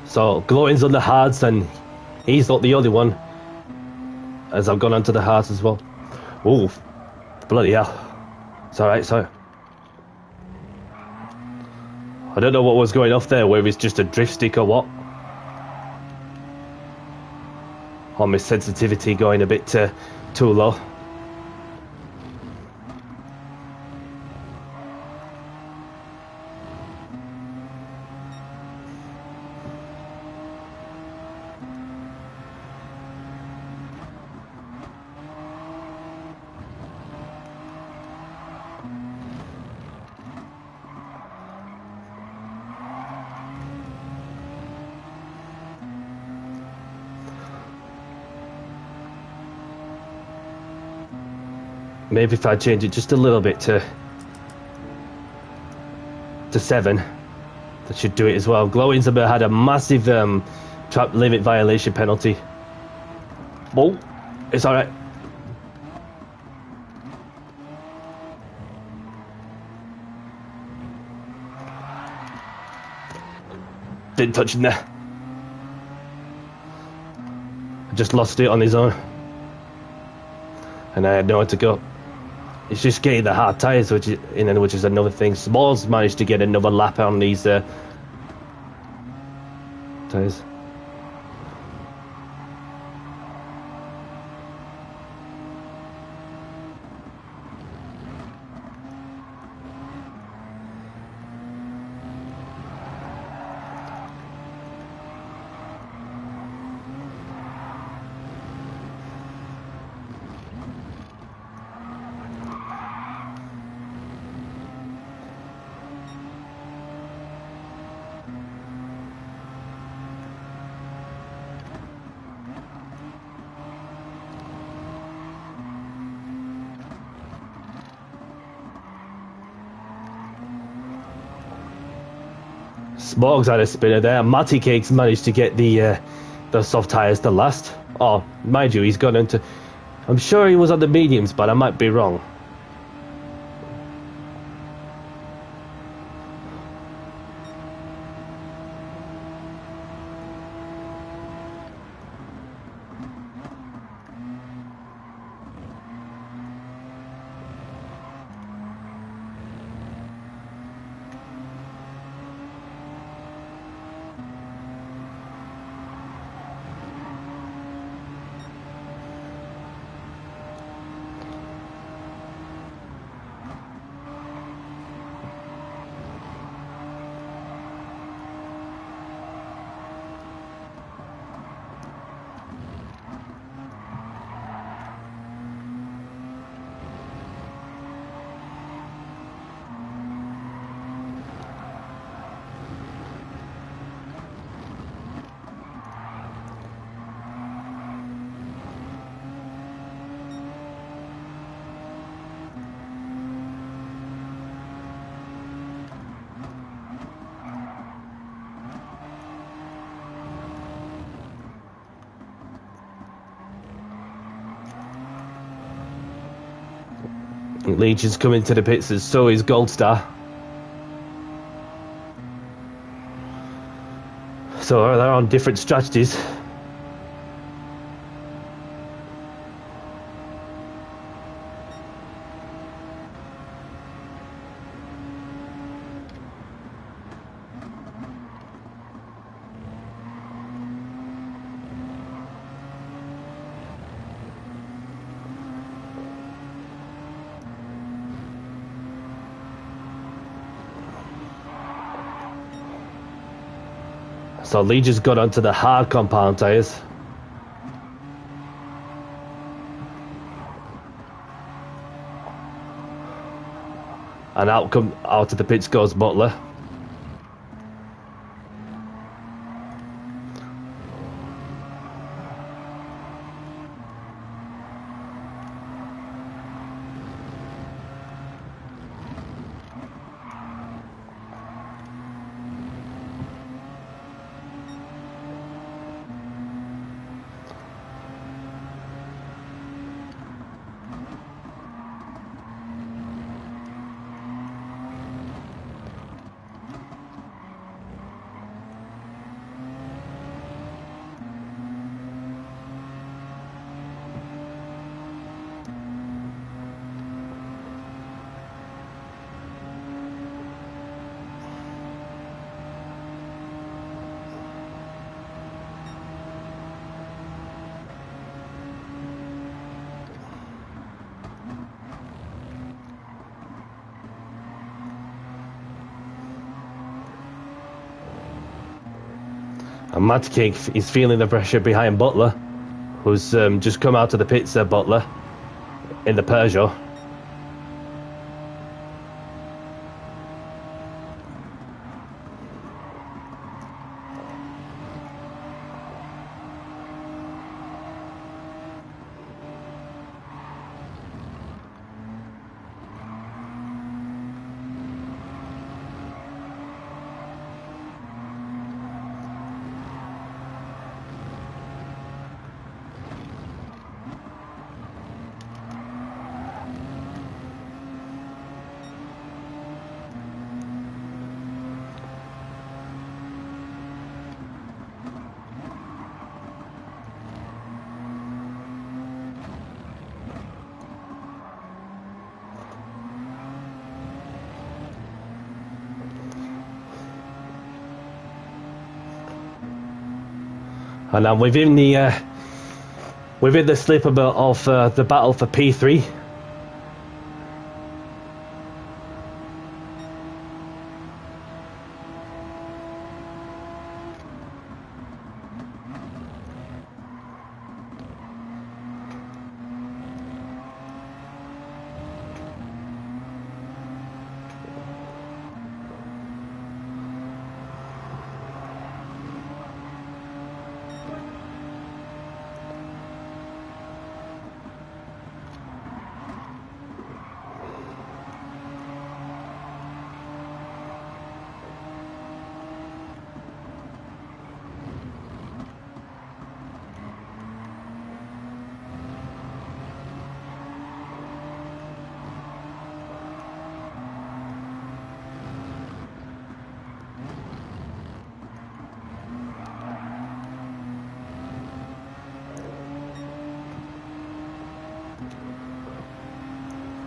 So Glowing's on the hards, and he's not the only one, as I've gone onto the hards as well. Oh, bloody hell. It's alright, sorry. I don't know what was going off there, whether it's just a drift stick or what. Or my sensitivity going a bit too low. Maybe if I change it just a little bit to 7, that should do it as well. Glowing's had a massive trap limit violation penalty. Oh, it's alright. Didn't touch him there. I just lost it on his own. And I had nowhere to go. It's just getting the hard tyres, which is another thing. Smalls managed to get another lap on these tyres. Smog's had a spinner there. Matty Cakes managed to get the soft tyres to last. Oh, mind you, he's gone into... I'm sure he was on the mediums, but I might be wrong. Legion's coming to the pits, and so is Goldstar. So they're on different strategies. So Legion's got onto the hard compound tyres. And out of the pits goes Butler. And Mad King is feeling the pressure behind Butler, who's just come out of the pits there, Butler, in the Peugeot. And I'm within the slip of the battle for P3.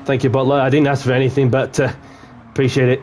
Thank you, Butler. I didn't ask for anything, but appreciate it.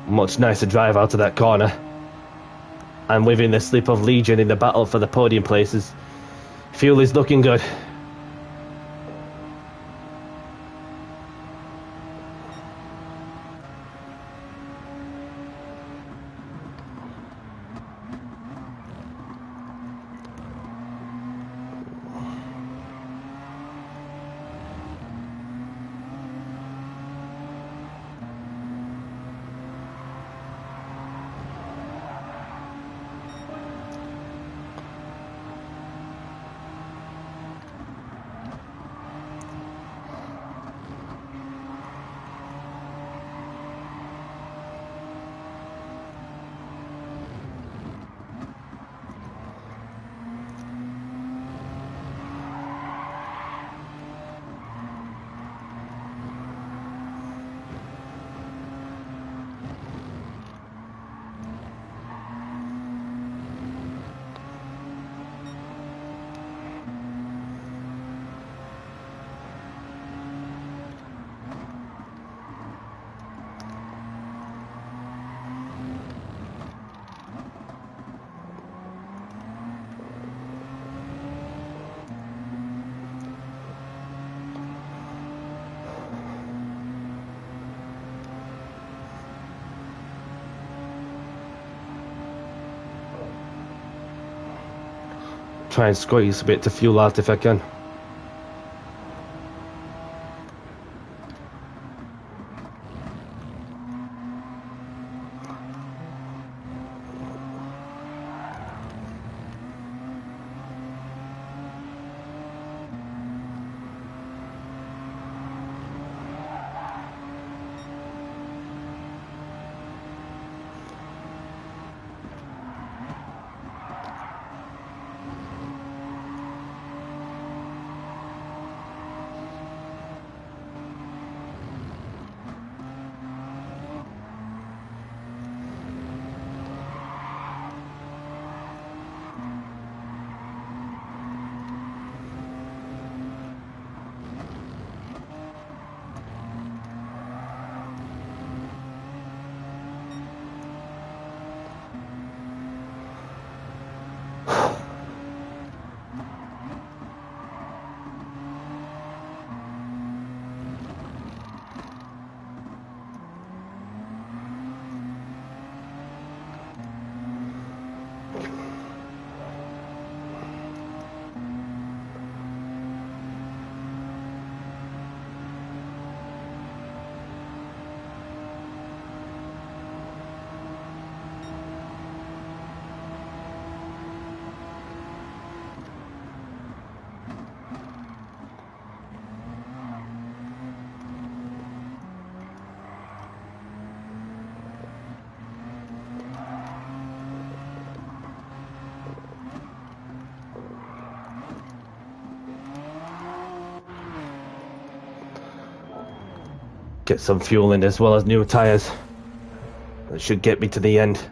Much nicer drive out of that corner. And within the slip of Legion in the battle for the podium places. Fuel is looking good. Try and squeeze a bit to fuel out if I can. Get some fuel in as well as new tyres. That should get me to the end.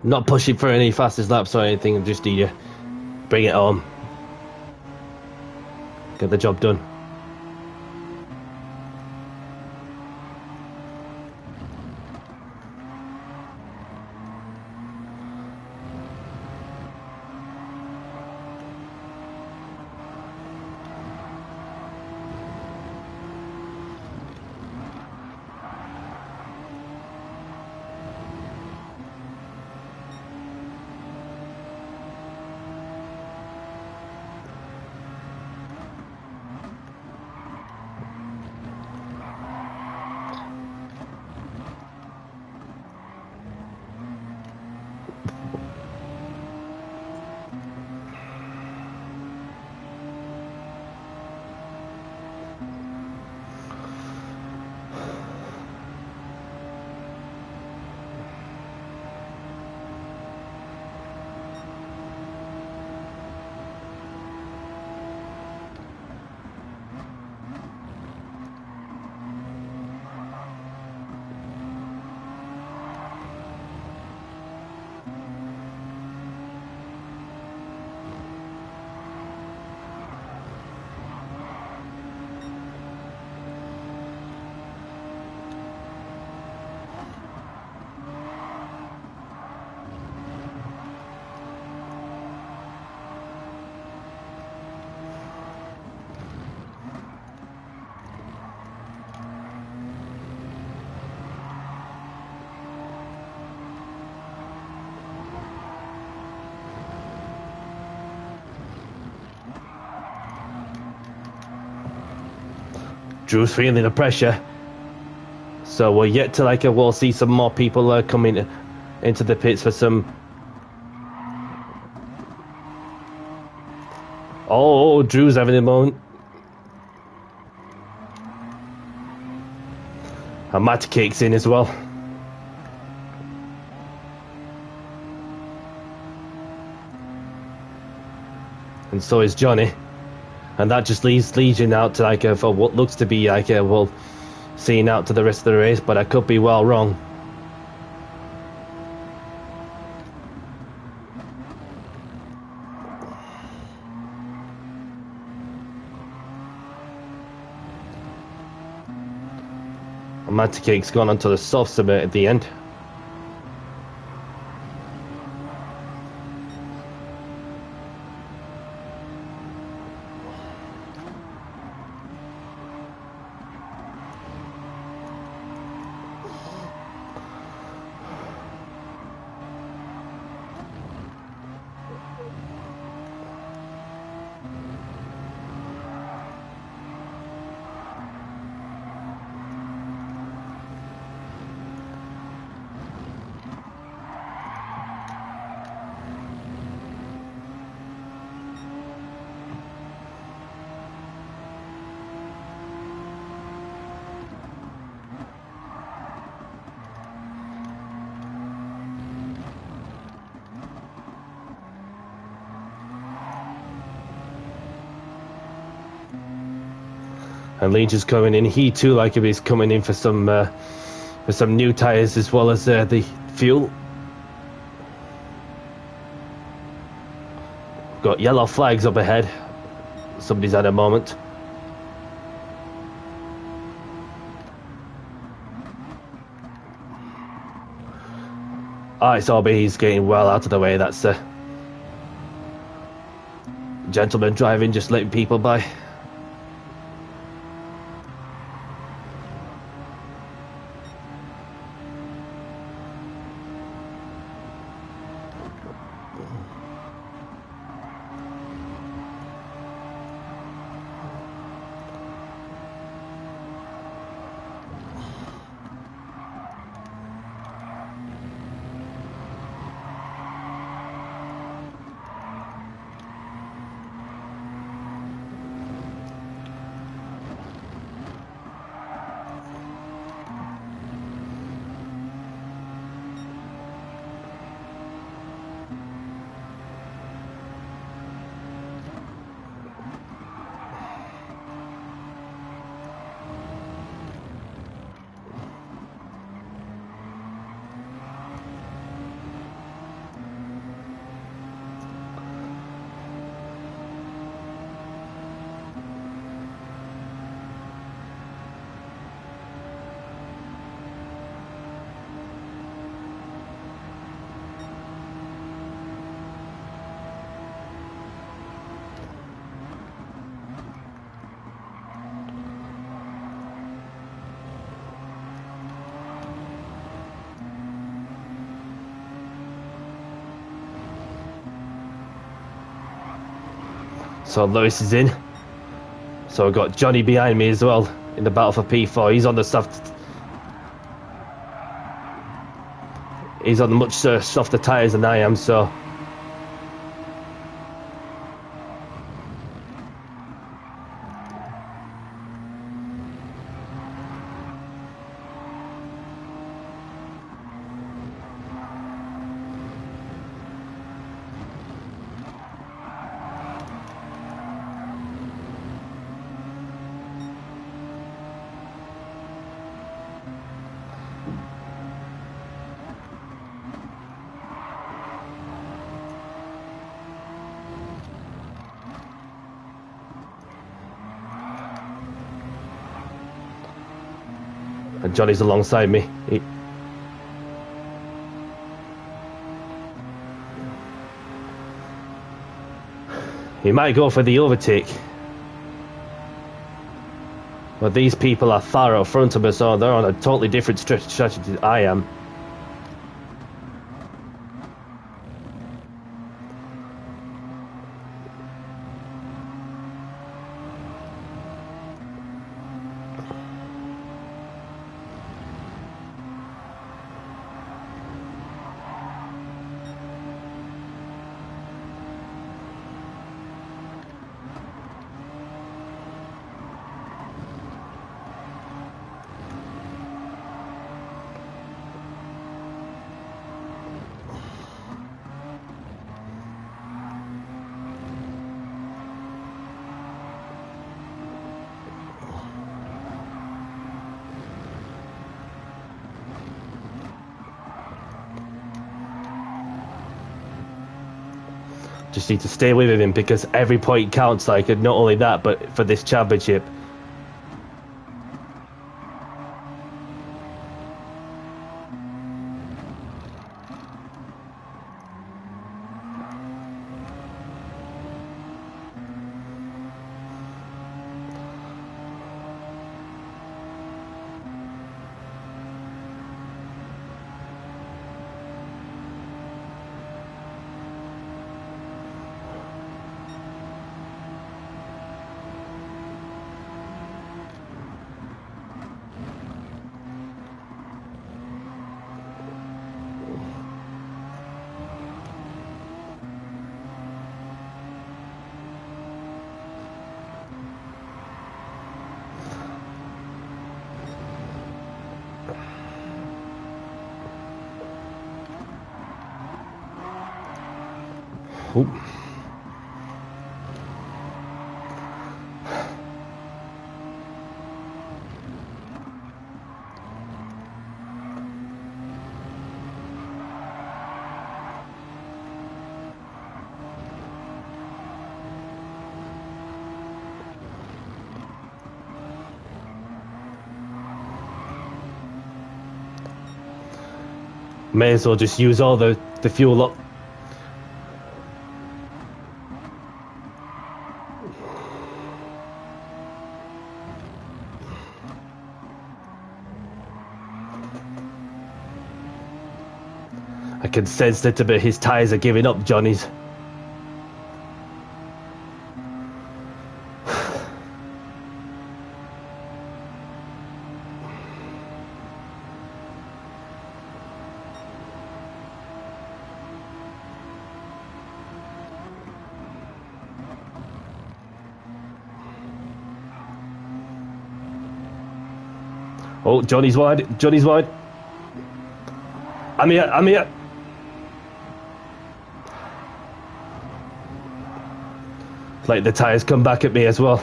Not pushing for any fastest laps or anything, just need you bring it home. Get the job done. Drew's feeling the pressure, so we're yet to we'll see some more people coming into the pits for some. Oh, Drew's having a moment. And Matt Cake's in as well. And so is Johnny. And that just leaves Legion out to for what looks to be well, seeing out to the rest of the race, but I could be well wrong. And Matty Cake's gone onto the soft summit at the end. And Legion's coming in. He too, if he's coming in for some new tyres as well as the fuel. Got yellow flags up ahead. Somebody's had a moment. It's RB. He's getting well out of the way. That's gentleman driving, just letting people by. So Lewis is in. So I've got Johnny behind me as well in the battle for P4. He's on the soft. He's on much softer tyres than I am, so. And Johnny's alongside me. He might go for the overtake. But these people are far out front of us, so they're on a totally different strategy than I am. Just need to stay with him because every point counts, like, and not only that, but for this championship. Ooh. May as well just use all the fuel up. I can sense that a bit his tyres are giving up, Johnny's. Oh, Johnny's wide. Johnny's wide. I'm here. I'm here. Like the tyres come back at me as well.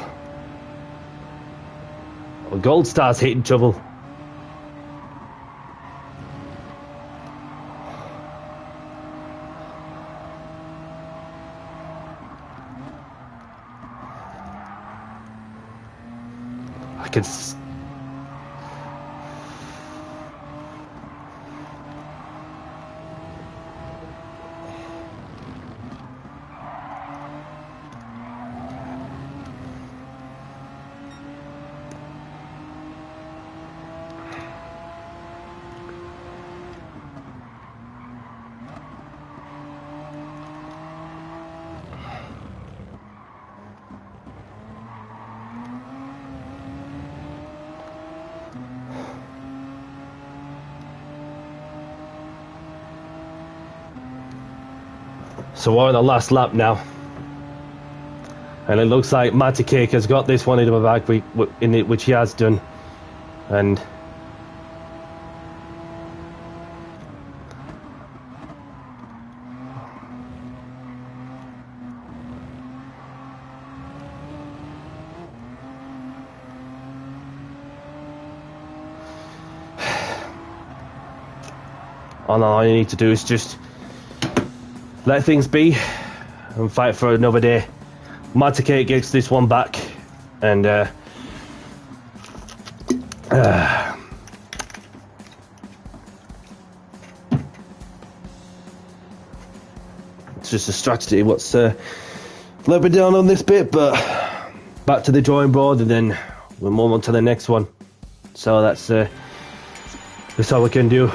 Oh, Gold Star's hitting trouble. I can. So we're on the last lap now. And it looks like Matty Cake has got this one in the bag, which he has done. And all you need to do is just let things be and fight for another day. Matty Cake gets this one back, and it's just a strategy. What's a little bit down on this bit, but back to the drawing board, and then we'll move on to the next one. So that's all we can do.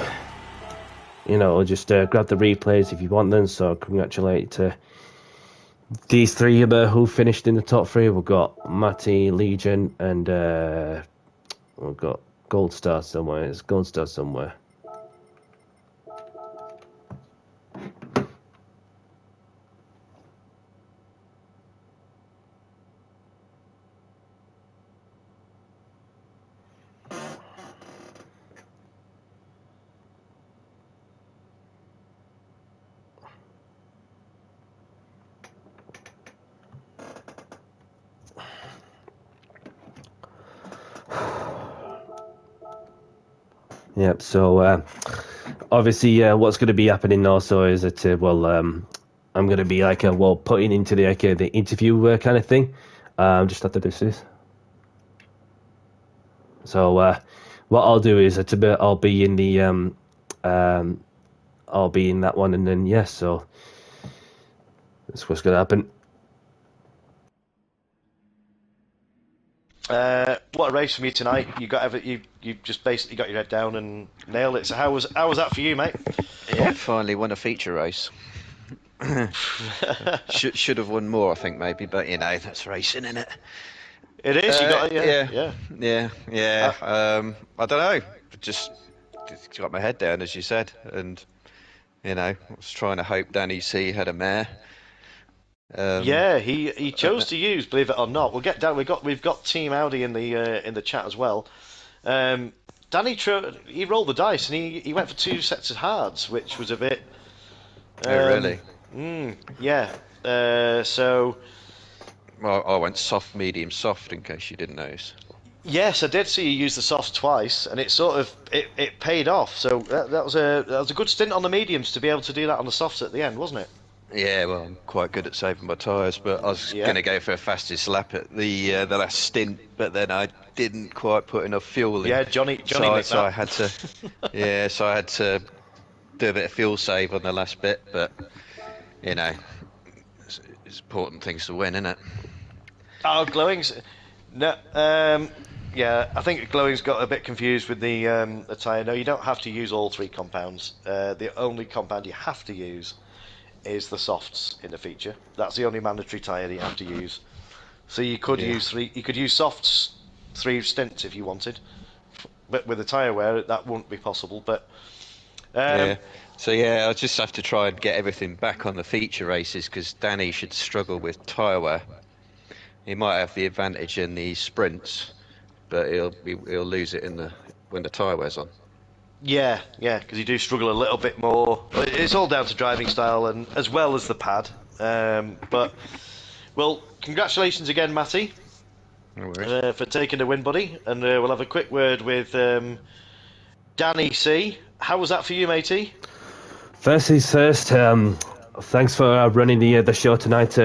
You know, just grab the replays if you want them. So congratulate these three who finished in the top three. We've got Matty, Legion, and we've got Gold Star somewhere. It's Gold Star somewhere. Yep. So obviously, what's going to be happening also is that I'm going to be putting into the interview kind of thing. Just after this. So what I'll do is I'll be in the I'll be in that one, and then yes. So that's what's going to happen. What a race from you tonight! You just basically got your head down and nailed it. So how was that for you, mate? Yeah, finally won a feature race. should have won more, I think, maybe, but you know, that's racing, isn't it? It is. You got yeah. I don't know. Just got my head down, as you said, and you know, I was trying to hope Danny C had a mare. Yeah, he chose to use, believe it or not. We'll get down. We've got Team Audi in the chat as well. Danny he rolled the dice and he went for 2 sets of hards, which was a bit. Oh really? Yeah. So. Well, I went soft, medium, soft, in case you didn't notice. Yes, I did see you use the softs twice, and it sort of it paid off. So that was a good stint on the mediums to be able to do that on the softs at the end, wasn't it? Yeah, well, I'm quite good at saving my tyres, but I was going to go for a fastest lap at the last stint, but then I didn't quite put enough fuel in. Yeah, Johnny. So I had to, so I had to do a bit of fuel save on the last bit, but you know, it's important things to win, isn't it? Oh, Glowing's no. Yeah, I think Glowing's got a bit confused with the tyre. No, you don't have to use all 3 compounds. The only compound you have to use is the softs in the feature. That's the only mandatory tyre that you have to use. So you could use 3. You could use softs 3 stints if you wanted, but with the tyre wear that wouldn't be possible. But yeah. So yeah, I'll just have to try and get everything back on the feature races because Danny should struggle with tyre wear. He might have the advantage in the sprints, but he'll lose it when the tyre wear's on. Yeah, because you do struggle a little bit more. It's all down to driving style and as well as the pad. But well, congratulations again, Matty, for taking the win, buddy. And we'll have a quick word with Danny C. How was that for you, matey? First things first. Thanks for running the show tonight,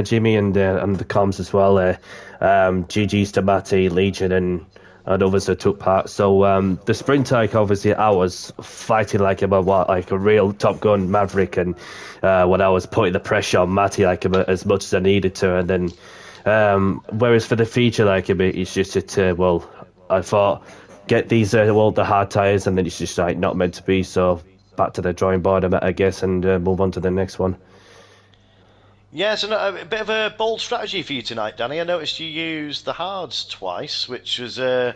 Jimmy, and the comms as well. GG's to Matty, Legion, and others that took part. So the sprint hike, obviously, I was fighting like a real Top Gun Maverick, and when I was putting the pressure on Matty as much as I needed to, and then whereas for the feature, it's just that I thought get these the hard tires, and then it's just not meant to be. So back to the drawing board, I guess, and move on to the next one. Yeah, so a bit of a bold strategy for you tonight, Danny. I noticed you used the hards twice, which was I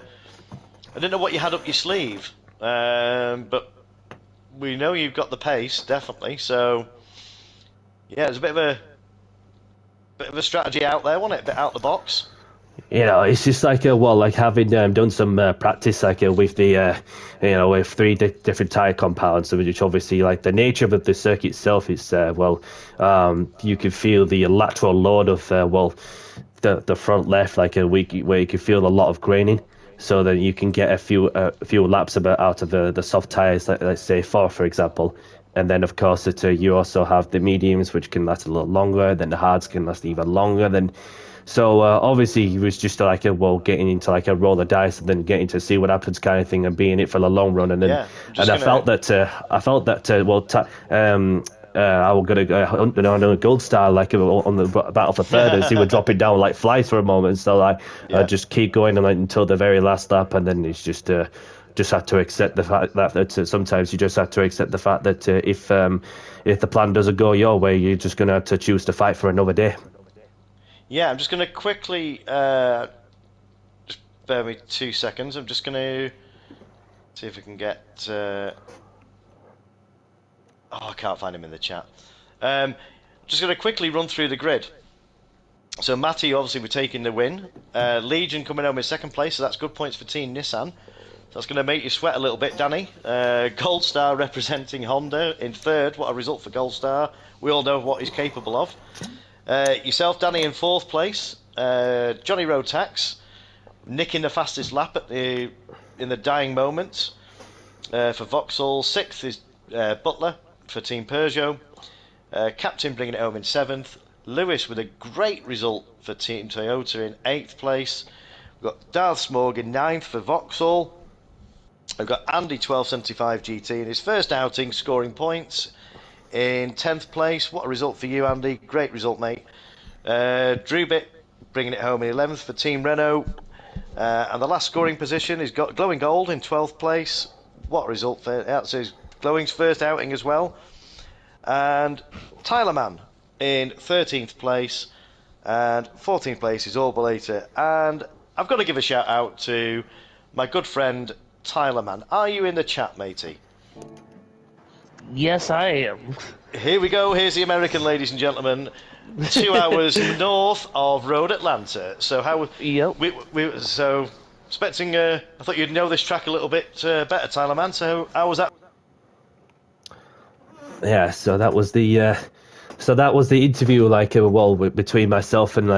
didn't know what you had up your sleeve, but we know you've got the pace, definitely. So Yeah, it was a bit of a strategy out there, wasn't it? A bit out the box. It's just like like having done some practice with the with three different tire compounds, which obviously like the nature of the circuit itself is you can feel the lateral load of the front left where you can feel a lot of graining, so that you can get a few laps out of the soft tires, like, let's say four for example. And then, of course, you also have the mediums, which can last a little longer. Then the hards can last even longer. So obviously, he was just getting into like a roll of dice and then getting to see what happens kind of thing and being in it for the long run. And then, I felt that I was gonna on a gold star on the battle for third, as he was dropping down like flies for a moment. So I just keep going until the very last lap, and then it's just had to accept the fact that sometimes you just have to accept the fact that if the plan doesn't go your way, you're just gonna have to choose to fight for another day. Yeah, I'm just going to quickly, just bear me 2 seconds. I'm just going to see if I can get. I can't find him in the chat. Just going to quickly run through the grid. So Matty, obviously, we're taking the win. Legion coming home in second place, so that's good points for Team Nissan. That's going to make you sweat a little bit, Danny. Gold Star representing Honda in third. What a result for Gold Star. We all know what he's capable of. Yourself, Danny, in fourth place. Johnny Road Tax nicking the fastest lap in the dying moments for Vauxhall. Sixth is Butler for Team Peugeot. Captain bringing it home in seventh. Lewis with a great result for Team Toyota in eighth place. We've got Darth Smorg in ninth for Vauxhall. We've got Andy 1275 GT in his first outing, scoring points in 10th place. What a result for you, Andy. Great result, mate. Drubit bringing it home in 11th for Team Renault. And the last scoring position is got Glowing Gold in 12th place. What a result for that's his Glowing's first outing as well. And Tyler Mann in 13th place. And 14th place is Orbolator. And I've got to give a shout out to my good friend Tyler Mann. Are you in the chat, matey? Yes, I am. Here we go. Here's the American, ladies and gentlemen. 2 hours north of Road Atlanta. So how? Yep. So expecting. I thought you'd know this track a little bit better, Tyler Man. So how was that? Yeah. So that was the. So that was the interview, between myself and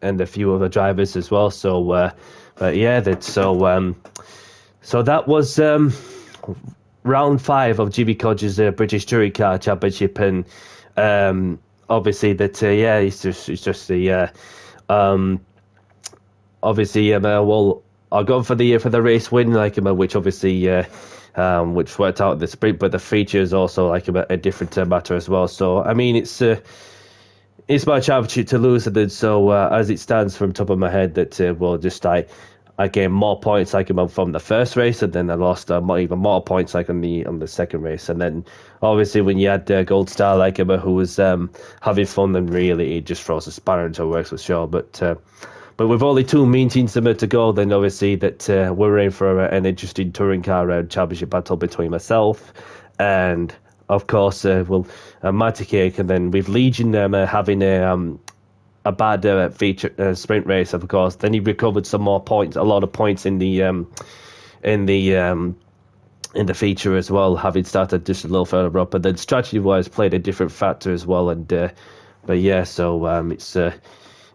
and a few other drivers as well. So, but yeah, so that was round 5 of Jimmy Codger's British Touring Car Championship, and obviously it's just the obviously I'll go for the race win, which obviously which worked out the sprint, but the feature is also a different matter as well. So I mean it's my championship to lose, and then so as it stands from top of my head that I gained more points from the first race, and then I lost even more points on the second race. And then obviously when you had Gold Star who was having fun, then really it just throws a spanner into the works for sure. But with only 2 meetings to go, then obviously that we're in for an interesting touring car championship battle between myself and of course Mighty Cake, and then with Legion having a bad feature sprint race, of course. Then he recovered some more points, a lot of points in the feature as well, having started just a little further up. And then strategy-wise, played a different factor as well. And but yeah, so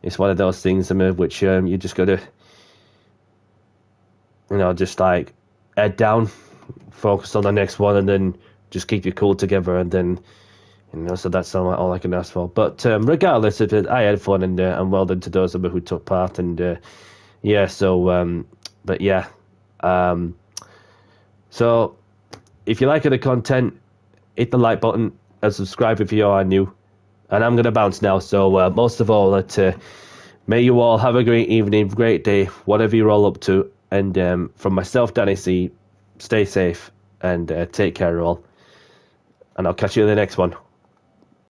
it's one of those things which you just got to, just head down, focus on the next one, and then just keep your cool together, and then. So that's all I can ask for. But regardless of it, I had fun, and well done to those of you who took part. And yeah, so but yeah, so if you like the content, hit the like button and subscribe if you are new. And I'm gonna bounce now. So most of all, may you all have a great evening, great day, whatever you're all up to. And from myself, Danny C, stay safe and take care, all. And I'll catch you in the next one.